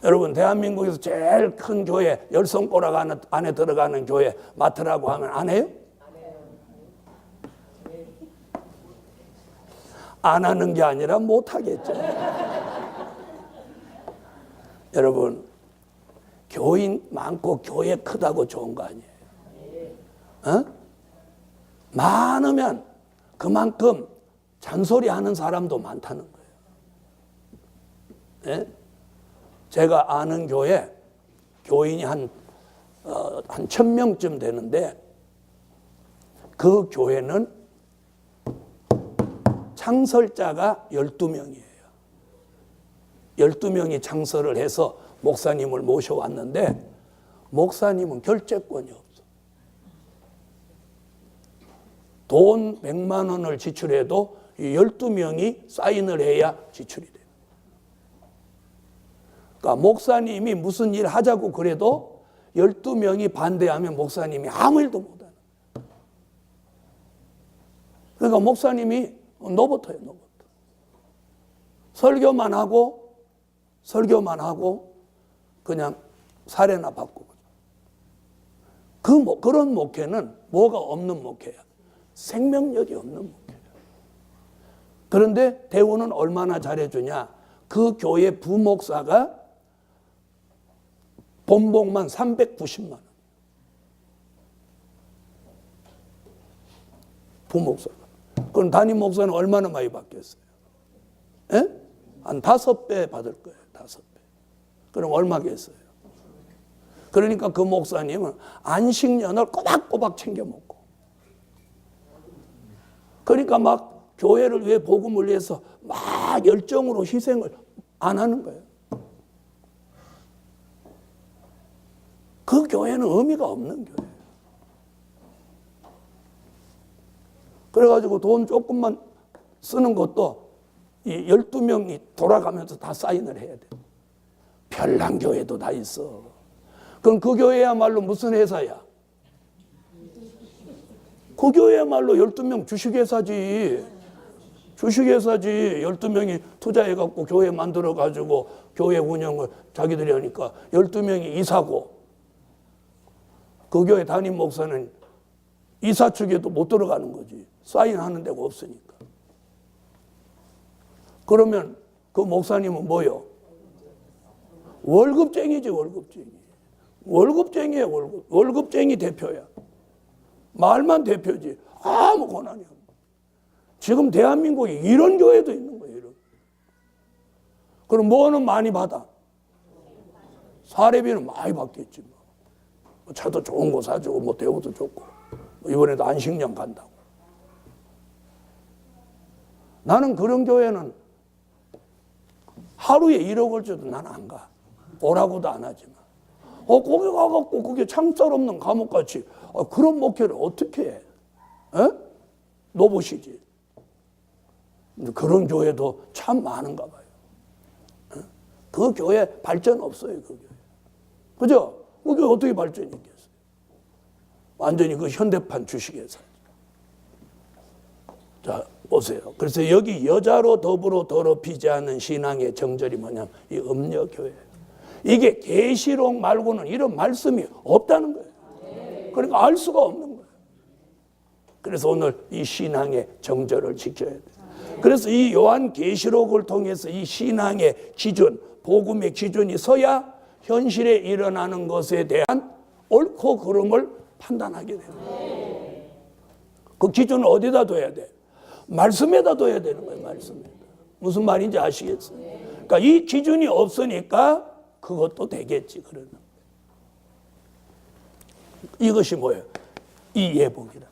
여러분, 대한민국에서 제일 큰 교회, 열성꼬락 안에 들어가는 교회 맡으라고 하면 안 해요? 안 하는 게 아니라 못 하겠죠. 여러분, 교인 많고 교회 크다고 좋은 거 아니에요? 많으면 그만큼 잔소리하는 사람도 많다는 거예요. 네? 제가 아는 교회 교인이 한 1000명쯤 되는데 그 교회는 창설자가 12명이에요. 12명이 창설을 해서 목사님을 모셔왔는데 목사님은 결재권이 없어. 돈 100만 원을 지출해도 이 12명이 사인을 해야 지출이 돼요. 그러니까 목사님이 무슨 일 하자고 그래도 12명이 반대하면 목사님이 아무 일도 못하는 거예요. 그러니까 목사님이 노버터예요, 노버터. 설교만 하고 그냥 사례나 받고. 그런 목회는 뭐가 없는 목회야? 생명력이 없는 목회야. 그런데 대우는 얼마나 잘해주냐? 그 교회 부목사가 본봉만 390만 원. 부목사가. 그럼 담임 목사는 얼마나 많이 받겠어요? 에? 한 5배 받을 거예요. 5배. 그럼 얼마겠어요? 그러니까 그 목사님은 안식년을 꼬박꼬박 챙겨 먹고. 그러니까 막 교회를 위해 복음을 위해서 막 열정으로 희생을 안 하는 거예요. 그 교회는 의미가 없는 교회예요. 그래가지고 돈 조금만 쓰는 것도 이 12명이 돌아가면서 다 사인을 해야 돼. 별난 교회도 다 있어. 그럼 그 교회야말로 무슨 회사야? 그 교회야말로 12명 주식회사지. 주식회사지. 12명이 투자해갖고 교회 만들어가지고 교회 운영을 자기들이 하니까 12명이 이사고 그 교회 담임 목사는 이사 측에도 못 들어가는 거지. 사인하는 데가 없으니까. 그러면 그 목사님은 뭐요? 월급쟁이지, 월급쟁이. 월급쟁이야, 월급쟁이 대표야. 말만 대표지. 아무 권한이 없는. 지금 대한민국에 이런 교회도 있는 거예요. 이런. 그럼 뭐는 많이 받아? 사례비는 많이 받겠지. 뭐. 차도 좋은 거 사주고, 뭐 대우도 좋고. 이번에도 안식년 간다고. 나는 그런 교회는 하루에 1억을 줘도 난 안 가. 오라고도 안 하지만. 거기 가갖고 그게 창살 없는 감옥같이 그런 목회를 어떻게 해? 에? 노보시지. 그런 교회도 참 많은가 봐요. 에? 그 교회 발전 없어요. 그 교회. 그죠? 그 교회 어떻게 발전이 있겠어요? 완전히 그 현대판 주식에 살죠. 자, 보세요. 그래서 여기 여자로 더불어 더럽히지 않은 신앙의 정절이 뭐냐면 이 음녀교회예요. 이게 계시록 말고는 이런 말씀이 없다는 거예요. 그러니까 알 수가 없는 거예요. 그래서 오늘 이 신앙의 정절을 지켜야 돼요. 그래서 이 요한 계시록을 통해서 이 신앙의 기준, 복음의 기준이 서야 현실에 일어나는 것에 대한 옳고 그름을 판단하게 됩니다. 그 기준을 어디다 둬야 돼? 말씀에다 둬야 되는 거예요. 말씀에다. 무슨 말인지 아시겠어요? 그러니까 이 기준이 없으니까 그것도 되겠지. 그러는. 이것이 뭐예요? 이 예복이라.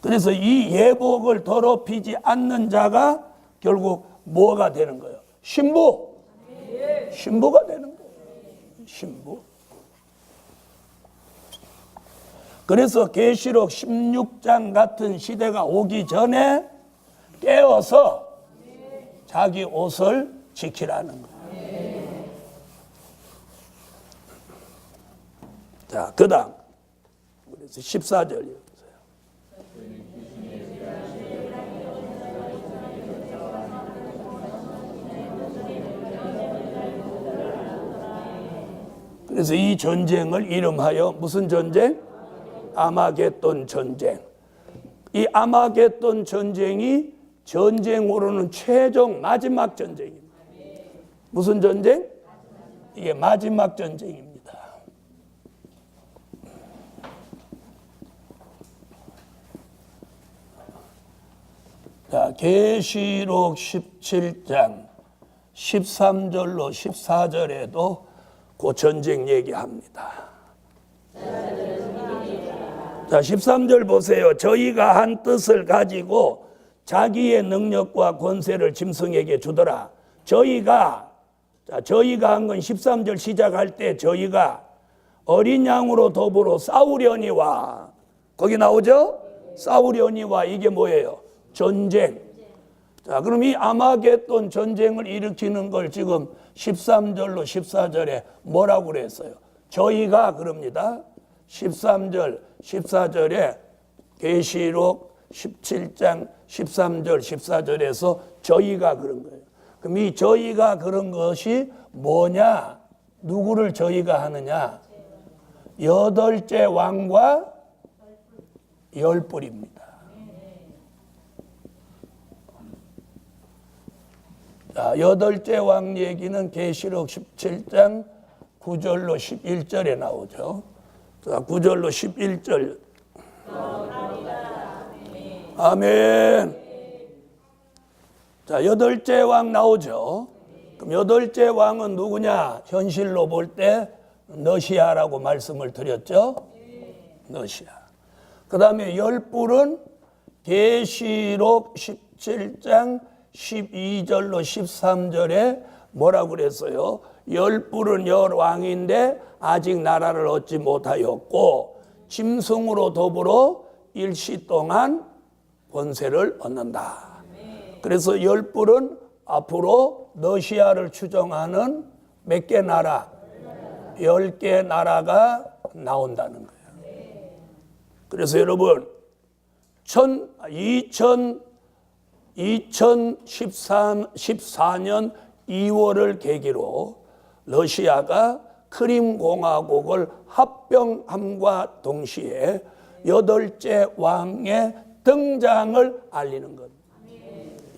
그래서 이 예복을 더럽히지 않는 자가 결국 뭐가 되는 거예요? 신부. 신부가 되는 거예요. 신부. 그래서 계시록 16장 같은 시대가 오기 전에 깨어서 자기 옷을 지키라는 거예요. 자, 그 다음. 그래서 14절이요. 그래서 이 전쟁을 이름하여 무슨 전쟁? 아마겟돈 전쟁. 이 아마겟돈 전쟁이 전쟁으로는 최종 마지막 전쟁입니다. 무슨 전쟁? 이게 마지막 전쟁입니다. 자, 계시록 17장 13절로 14절에도 그 전쟁 얘기합니다. 자, 13절 보세요. 저희가 한 뜻을 가지고 자기의 능력과 권세를 짐승에게 주더라. 저희가 한 건 13절 시작할 때 저희가 어린 양으로 더불어 싸우려니와, 거기 나오죠? 싸우려니와 이게 뭐예요? 전쟁. 자, 그럼 이 아마겟돈 전쟁을 일으키는 걸 지금 13절로 14절에 뭐라고 그랬어요? 저희가 그럽니다. 13절, 14절에 계시록 17장 13절, 14절에서 저희가 그런 거예요. 그럼 이 저희가 그런 것이 뭐냐? 누구를 저희가 하느냐? 여덟째 왕과 열뿔입니다. 자, 여덟째 왕 얘기는 계시록 17장 9절로 11절에 나오죠. 자, 9절로 11절. 아멘. 자, 여덟째 왕 나오죠. 그럼 여덟째 왕은 누구냐? 현실로 볼 때 너시아라고 말씀을 드렸죠. 너시아. 그 다음에 열뿔은 계시록 17장 12절로 13절에 뭐라고 그랬어요? 열뿔은 열왕인데 아직 나라를 얻지 못하였고 짐승으로 더불어 일시 동안 권세를 얻는다. 그래서 열뿔은 앞으로 너시아를 추정하는 몇 개 나라? 10개 나라가 나온다는 거예요. 그래서 여러분 2014년 2월을 계기로 러시아가 크림공화국을 합병함과 동시에 여덟째 왕의 등장을 알리는 겁니다.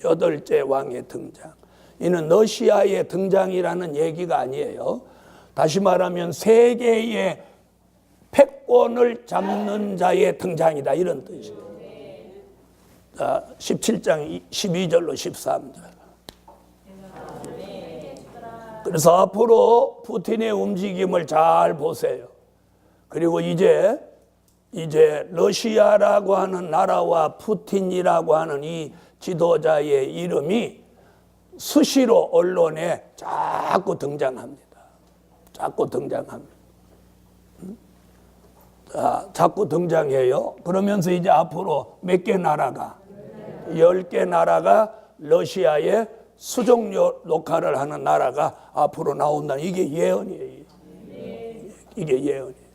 여덟째 왕의 등장. 이는 러시아의 등장이라는 얘기가 아니에요. 다시 말하면 세계의 패권을 잡는 자의 등장이다, 이런 뜻이에요. 자, 17장 12절로 13절. 그래서 앞으로 푸틴의 움직임을 잘 보세요. 그리고 이제 러시아라고 하는 나라와 푸틴이라고 하는 이 지도자의 이름이 수시로 언론에 자꾸 등장합니다. 자꾸 등장합니다. 자꾸 등장해요. 그러면서 이제 앞으로 몇 개 나라가, 10개 나라가 러시아의 수종 역할을 하는 나라가 앞으로 나온다는, 이게 예언이에요. 이게 예언이에요.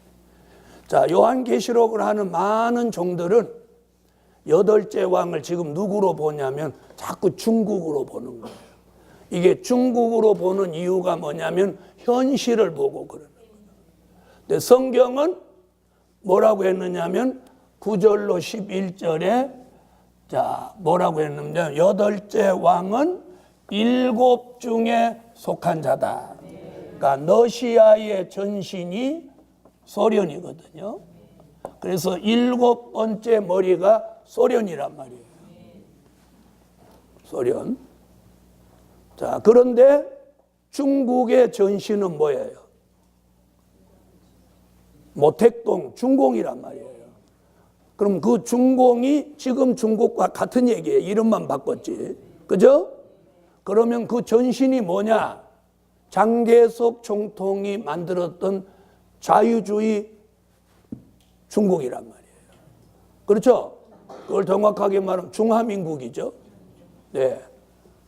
자, 요한계시록을 하는 많은 종들은 8째 왕을 지금 누구로 보냐면 자꾸 중국으로 보는 거예요. 이게 중국으로 보는 이유가 뭐냐면 현실을 보고 그러는 거예요. 근데 성경은 뭐라고 했느냐면 9절로 11절에 자, 뭐라고 했느냐면 8째 왕은 7 중에 속한 자다. 그러니까 러시아의 전신이 소련이거든요. 그래서 7번째 머리가 소련이란 말이에요. 소련. 자, 그런데 중국의 전신은 뭐예요? 모택동, 중공이란 말이에요. 그럼 그 중공이 지금 중국과 같은 얘기예요. 이름만 바꿨지. 그죠? 그러면 그 전신이 뭐냐? 장개석 총통이 만들었던 자유주의 중국이란 말이에요. 그렇죠? 그걸 정확하게 말하면 중화민국이죠. 네.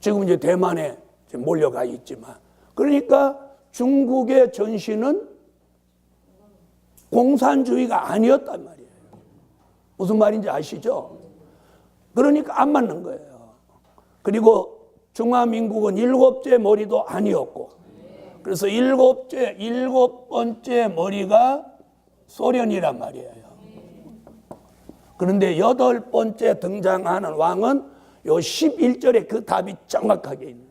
지금 이제 대만에 몰려가 있지만. 그러니까 중국의 전신은 공산주의가 아니었단 말이에요. 무슨 말인지 아시죠? 그러니까 안 맞는 거예요. 그리고 중화민국은 7째 머리도 아니었고, 그래서 7번째 머리가 소련이란 말이에요. 그런데 8번째 등장하는 왕은 요 11절에 그 답이 정확하게 있는 거예요.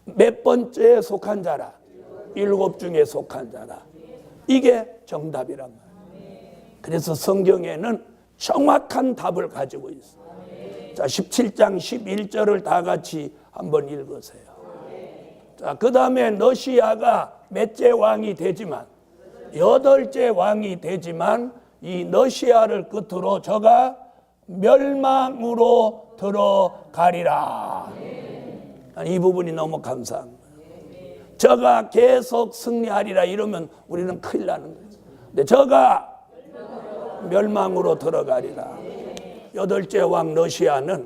몇 번째에 속한 자라? 7 중에 속한 자라. 이게 정답이란 말이에요. 그래서 성경에는 정확한 답을 가지고 있어요. 자, 17장 11절을 다 같이 한번 읽으세요. 자, 그 다음에 러시아가 몇째 왕이 되지만, 8째 왕이 되지만, 이 러시아를 끝으로 저가 멸망으로 들어가리라. 이 부분이 너무 감사한 거예요. 저가 계속 승리하리라 이러면 우리는 큰일 나는 거예요. 근데 저가 멸망으로 들어가리라. 8째 왕 러시아는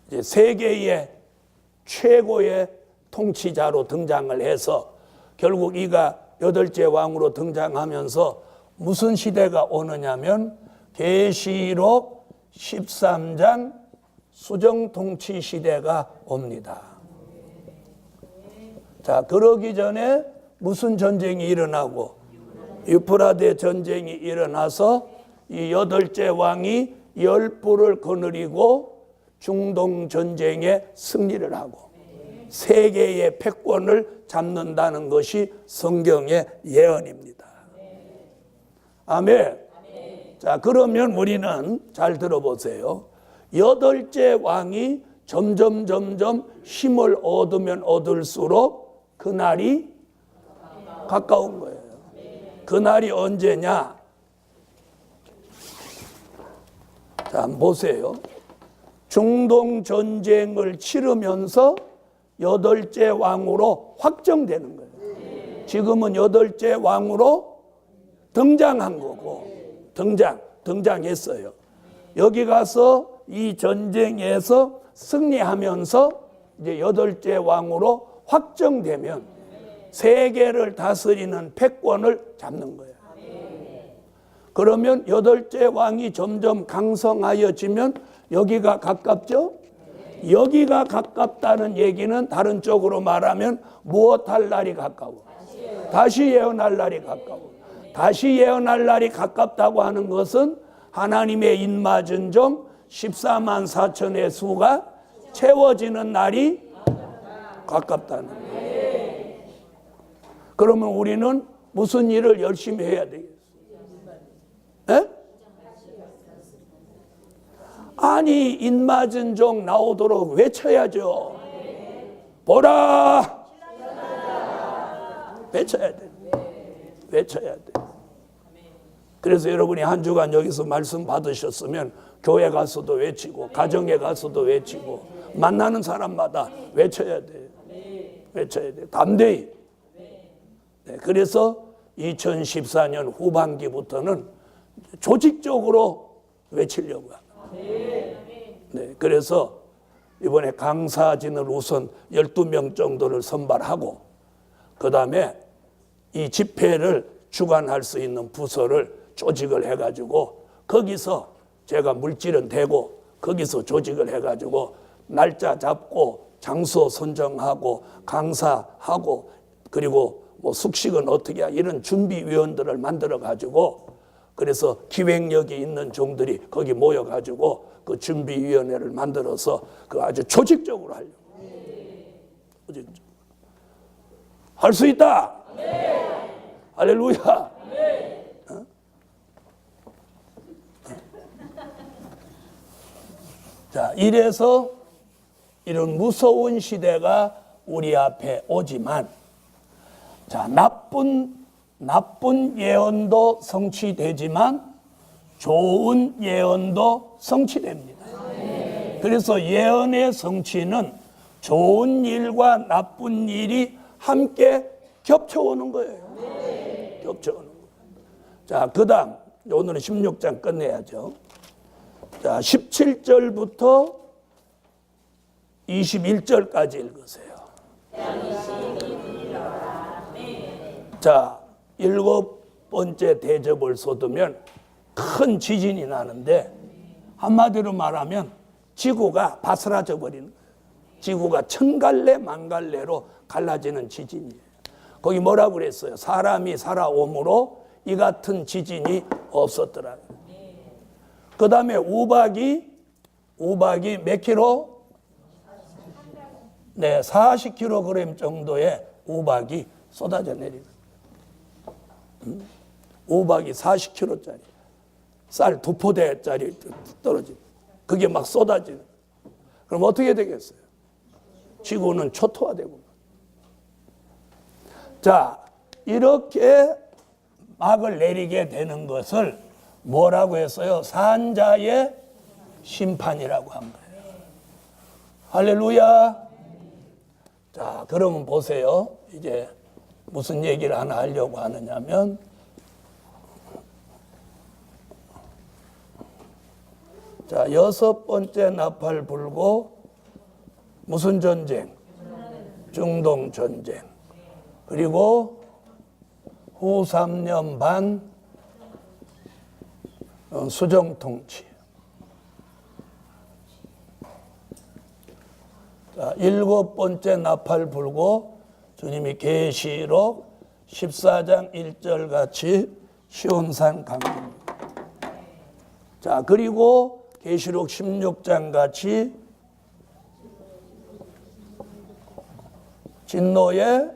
이제 세계의 최고의 통치자로 등장을 해서 결국 이가 8째 왕으로 등장하면서 무슨 시대가 오느냐면 계시록 13장 수정통치 시대가 옵니다. 자, 그러기 전에 무슨 전쟁이 일어나고 유프라데 전쟁이 일어나서 이 8째 왕이 열불을 거느리고 중동 전쟁에 승리를 하고 세계의 패권을 잡는다는 것이 성경의 예언입니다. 아멘. 자, 그러면 우리는 잘 들어보세요. 8째 왕이 점점 힘을 얻으면 얻을수록 그날이 가까운 거예요. 그날이 언제냐? 자, 한번 보세요. 중동 전쟁을 치르면서 8째 왕으로 확정되는 거예요. 지금은 8째 왕으로 등장한 거고, 등장했어요. 여기 가서 이 전쟁에서 승리하면서 이제 8째 왕으로 확정되면 세계를 다스리는 패권을 잡는 거예요. 그러면 8째 왕이 점점 강성하여지면 여기가 가깝죠? 여기가 가깝다는 얘기는 다른 쪽으로 말하면 무엇할 날이 가까워? 다시 예언할 날이 가까워. 다시 예언할 날이 가깝다고 하는 것은 하나님의 인마전종 14만 4천의 수가 채워지는 날이 가깝다는 거예요. 그러면 우리는 무슨 일을 열심히 해야 되겠어요? 에? 아니, 입맞은 종 나오도록 외쳐야죠. 보라! 외쳐야 돼. 외쳐야 돼. 그래서 여러분이 한 주간 여기서 말씀 받으셨으면 교회 가서도 외치고 가정에 가서도 외치고 만나는 사람마다 외쳐야 돼. 외쳐야 돼. 담대히. 네, 그래서 2014년 후반기부터는 조직적으로 외치려고 합니다. 네, 그래서 이번에 강사진을 우선 12명 정도를 선발하고 그 다음에 이 집회를 주관할 수 있는 부서를 조직을 해가지고 거기서 제가 물질은 대고 거기서 조직을 해가지고 날짜 잡고 장소 선정하고 강사하고 그리고 뭐 숙식은 어떻게 해 이런 준비위원들을 만들어가지고 그래서 기획력이 있는 종들이 거기 모여가지고 그 준비위원회를 만들어서 그 아주 조직적으로 하려고. 조직적으로. 할 수 있다. 할렐루야. 어? 자, 이래서 이런 무서운 시대가 우리 앞에 오지만 자, 나쁜 예언도 성취되지만 좋은 예언도 성취됩니다. 그래서 예언의 성취는 좋은 일과 나쁜 일이 함께 겹쳐오는 거예요. 겹쳐오는 거예요. 자, 그 다음 오늘은 16장 끝내야죠. 자, 17절부터 21절까지 읽으세요. 자, 7번째 대접을 쏟으면 큰 지진이 나는데 한마디로 말하면 지구가 바스라져 버리는 거예요. 지구가 천갈래 만갈래로 갈라지는 지진이에요. 거기 뭐라고 그랬어요? 사람이 살아옴으로 이 같은 지진이 없었더라. 그 다음에 우박이 몇 킬로? 네, 40kg 정도의 우박이 쏟아져 내리는. 우박이 40kg짜리 쌀 2포대짜리 떨어지는. 그게 막 쏟아지는. 그럼 어떻게 되겠어요? 지구는 초토화되고. 자, 이렇게 막을 내리게 되는 것을 뭐라고 했어요? 산자의 심판이라고 한 거예요. 할렐루야. 자, 그러면 보세요. 이제 무슨 얘기를 하나 하려고 하느냐면 자, 6번째 나팔 불고 무슨 전쟁? 중동 전쟁. 그리고 후 3년 반 수정 통치. 자, 7번째 나팔 불고 주님이 계시록 14장 1절 같이 시온산 강림. 자, 그리고 계시록 16장 같이 진노의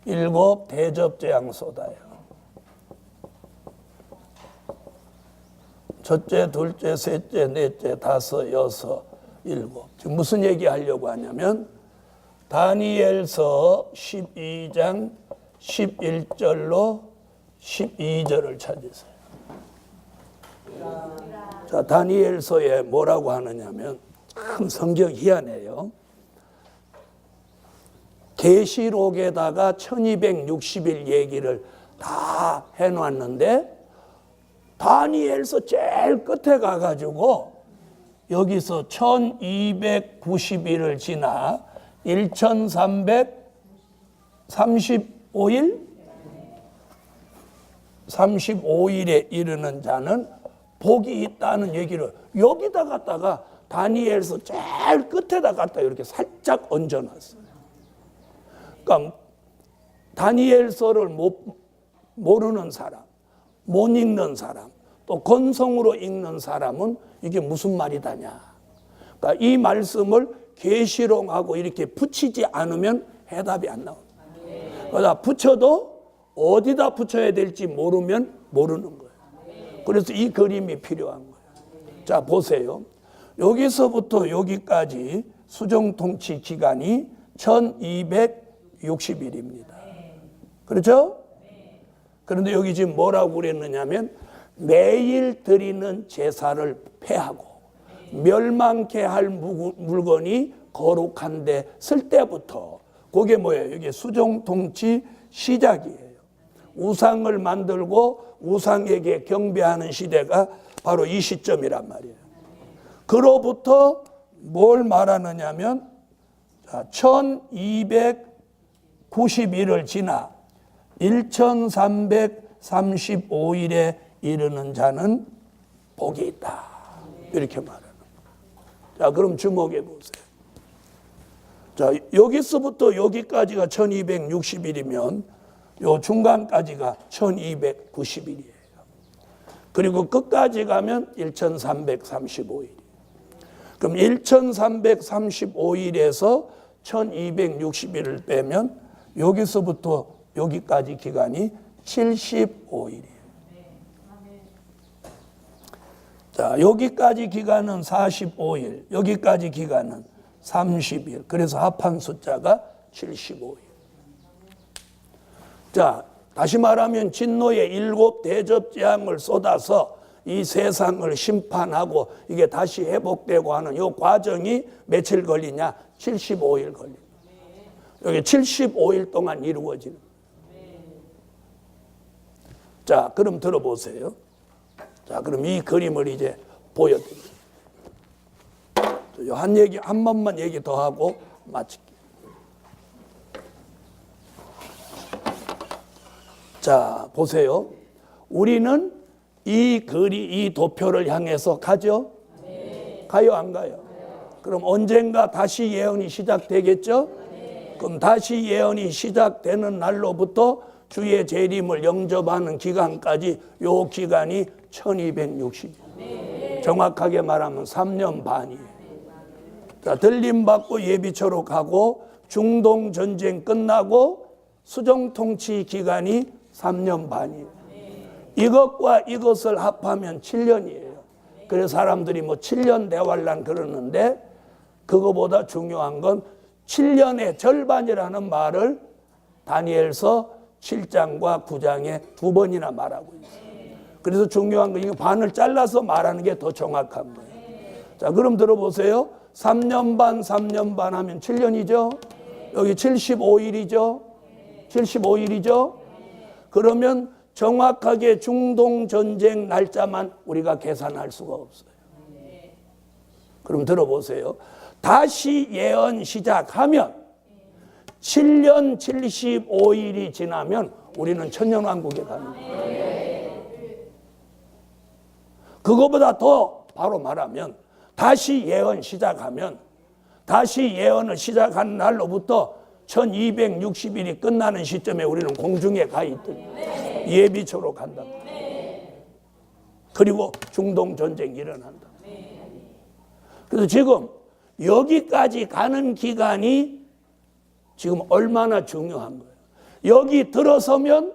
7 대접재앙 쏟아요. 첫째, 둘째, 셋째, 넷째, 다섯, 여섯, 일곱. 지금 무슨 얘기 하려고 하냐면 다니엘서 12장 11절로 12절을 찾으세요. 자, 다니엘서에 뭐라고 하느냐면 참 성경 희한해요. 계시록에다가 1260일 얘기를 다 해놨는데 다니엘서 제일 끝에 가가지고 여기서 1290일을 지나 1335일에 이르는 자는 복이 있다는 얘기를 여기다 갖다가 다니엘서 제일 끝에다 갖다 이렇게 살짝 얹어놨어요. 그러니까 다니엘서를 모르는 사람, 못 읽는 사람, 또 건성으로 읽는 사람은 이게 무슨 말이다냐. 그러니까 이 말씀을 계시록하고 이렇게 붙이지 않으면 해답이 안 나옵니다. 그러다 붙여도 어디다 붙여야 될지 모르면 모르는 거예요. 그래서 이 그림이 필요한 거예요. 자, 보세요. 여기서부터 여기까지 수정통치 기간이 1260일입니다. 그렇죠? 그런데 여기 지금 뭐라고 그랬느냐면 매일 드리는 제사를 폐하고 멸망케 할 물건이 거룩한데 쓸 때부터, 그게 뭐예요? 이게 수정통치 시작이에요. 우상을 만들고 우상에게 경배하는 시대가 바로 이 시점이란 말이에요. 그로부터 뭘 말하느냐면 1290일을 지나 1335일에 이르는 자는 복이 있다. 이렇게 말하는 거예요. 자, 그럼 주목해 보세요. 자, 여기서부터 여기까지가 1260일이면 요 중간까지가 1290일이에요. 그리고 끝까지 가면 1335일. 그럼 1335일에서 1260일을 빼면 여기서부터 여기까지 기간이 75일이에요. 자, 여기까지 기간은 45일, 여기까지 기간은 30일. 그래서 합한 숫자가 75일. 자, 다시 말하면 진노의 7 대접재앙을 쏟아서 이 세상을 심판하고 이게 다시 회복되고 하는 이 과정이 며칠 걸리냐? 75일 걸립니다. 여기 75일 동안 이루어지는. 자, 그럼 들어보세요. 자, 그럼 이 그림을 이제 보여드립니다. 한 번만 얘기 더 하고 마칠게요. 자, 보세요. 우리는 이 도표를 향해서 가죠? 네. 가요, 안 가요? 그럼 언젠가 다시 예언이 시작되겠죠? 그럼 다시 예언이 시작되는 날로부터 주의 재림을 영접하는 기간까지 요 기간이 1260일. 정확하게 말하면 3년 반이에요. 자, 들림받고 예비초로 가고 중동 전쟁 끝나고 수정통치 기간이 3년 반이에요. 이것과 이것을 합하면 7년이에요. 그래서 사람들이 뭐 7년 대환란 그러는데 그거보다 중요한 건 7년의 절반이라는 말을 다니엘서 7장과 9장에 2번이나 말하고 있어요. 그래서 중요한 건 이거 반을 잘라서 말하는 게 더 정확한 거예요. 자, 그럼 들어보세요. 3년 반 하면 7년이죠? 여기 75일이죠? 75일이죠? 그러면 정확하게 중동 전쟁 날짜만 우리가 계산할 수가 없어요. 그럼 들어보세요. 다시 예언 시작하면 7년 75일이 지나면 우리는 천년왕국에 가는 거예요. 그거보다 더 바로 말하면 다시 예언 시작하면 다시 예언을 시작한 날로부터 1260일이 끝나는 시점에 우리는 공중에 가 있더니 예비초로 간다. 그리고 중동 전쟁이 일어난다. 그래서 지금 여기까지 가는 기간이 지금 얼마나 중요한 거예요. 여기 들어서면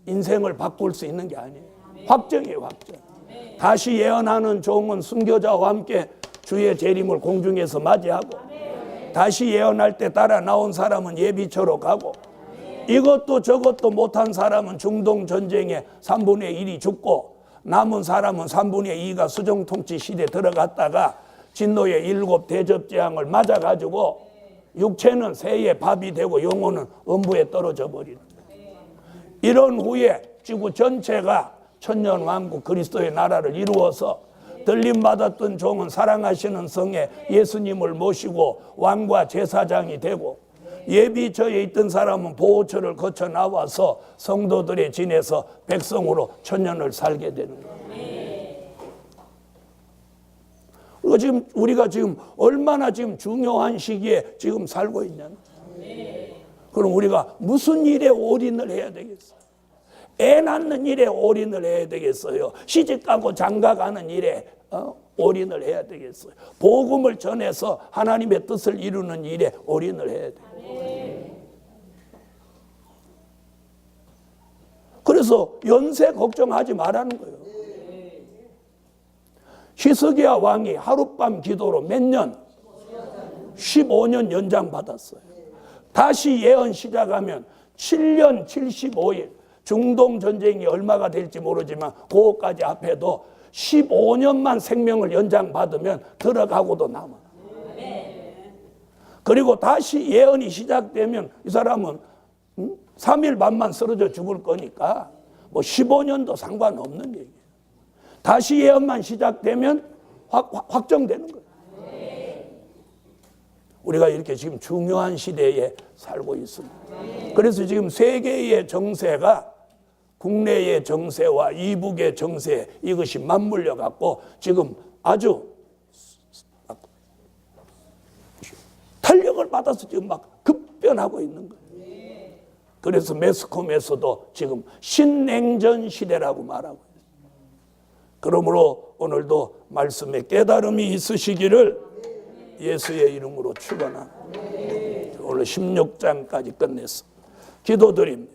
인생을 바꿀 수 있는 게 아니에요. 확정이에요, 확정. 다시 예언하는 종은 순교자와 함께 주의 재림을 공중에서 맞이하고 다시 예언할 때 따라 나온 사람은 예비초로 가고 이것도 저것도 못한 사람은 중동 전쟁에 3분의 1이 죽고 남은 사람은 3분의 2가 수정통치 시대에 들어갔다가 진노의 7 대접재앙을 맞아가지고 육체는 새의 밥이 되고 영혼은 음부에 떨어져 버리는 이런 후에 지구 전체가 천년왕국 그리스도의 나라를 이루어서 들림받았던 종은 사랑하시는 성에 예수님을 모시고 왕과 제사장이 되고 예비처에 있던 사람은 보호처를 거쳐 나와서 성도들의 진에서 백성으로 천년을 살게 되는 거예요. 그리고 지금 우리가 지금 얼마나 지금 중요한 시기에 지금 살고 있냐. 그럼 우리가 무슨 일에 올인을 해야 되겠어요? 애 낳는 일에 올인을 해야 되겠어요? 시집가고 장가가는 일에 올인을 해야 되겠어요? 복음을 전해서 하나님의 뜻을 이루는 일에 올인을 해야 돼요. 그래서 연세 걱정하지 말라는 거예요. 히스기야 왕이 하룻밤 기도로 몇 년? 15년 연장받았어요. 다시 예언 시작하면 7년 75일, 중동 전쟁이 얼마가 될지 모르지만 그거까지 앞에도 15년만 생명을 연장받으면 들어가고도 남아. 그리고 다시 예언이 시작되면 이 사람은 3일 반만 쓰러져 죽을 거니까 뭐 15년도 상관없는 얘기예요. 다시 예언만 시작되면 확정되는 거예요. 우리가 이렇게 지금 중요한 시대에 살고 있습니다. 그래서 지금 세계의 정세가 국내의 정세와 이북의 정세, 이것이 맞물려 갖고 지금 아주 탄력을 받아서 지금 막 급변하고 있는 거예요. 그래서 매스컴에서도 지금 신냉전 시대라고 말하고 있어요. 그러므로 오늘도 말씀에 깨달음이 있으시기를 예수의 이름으로 축원합니다. 오늘 16장까지 끝냈습니다. 기도드립니다.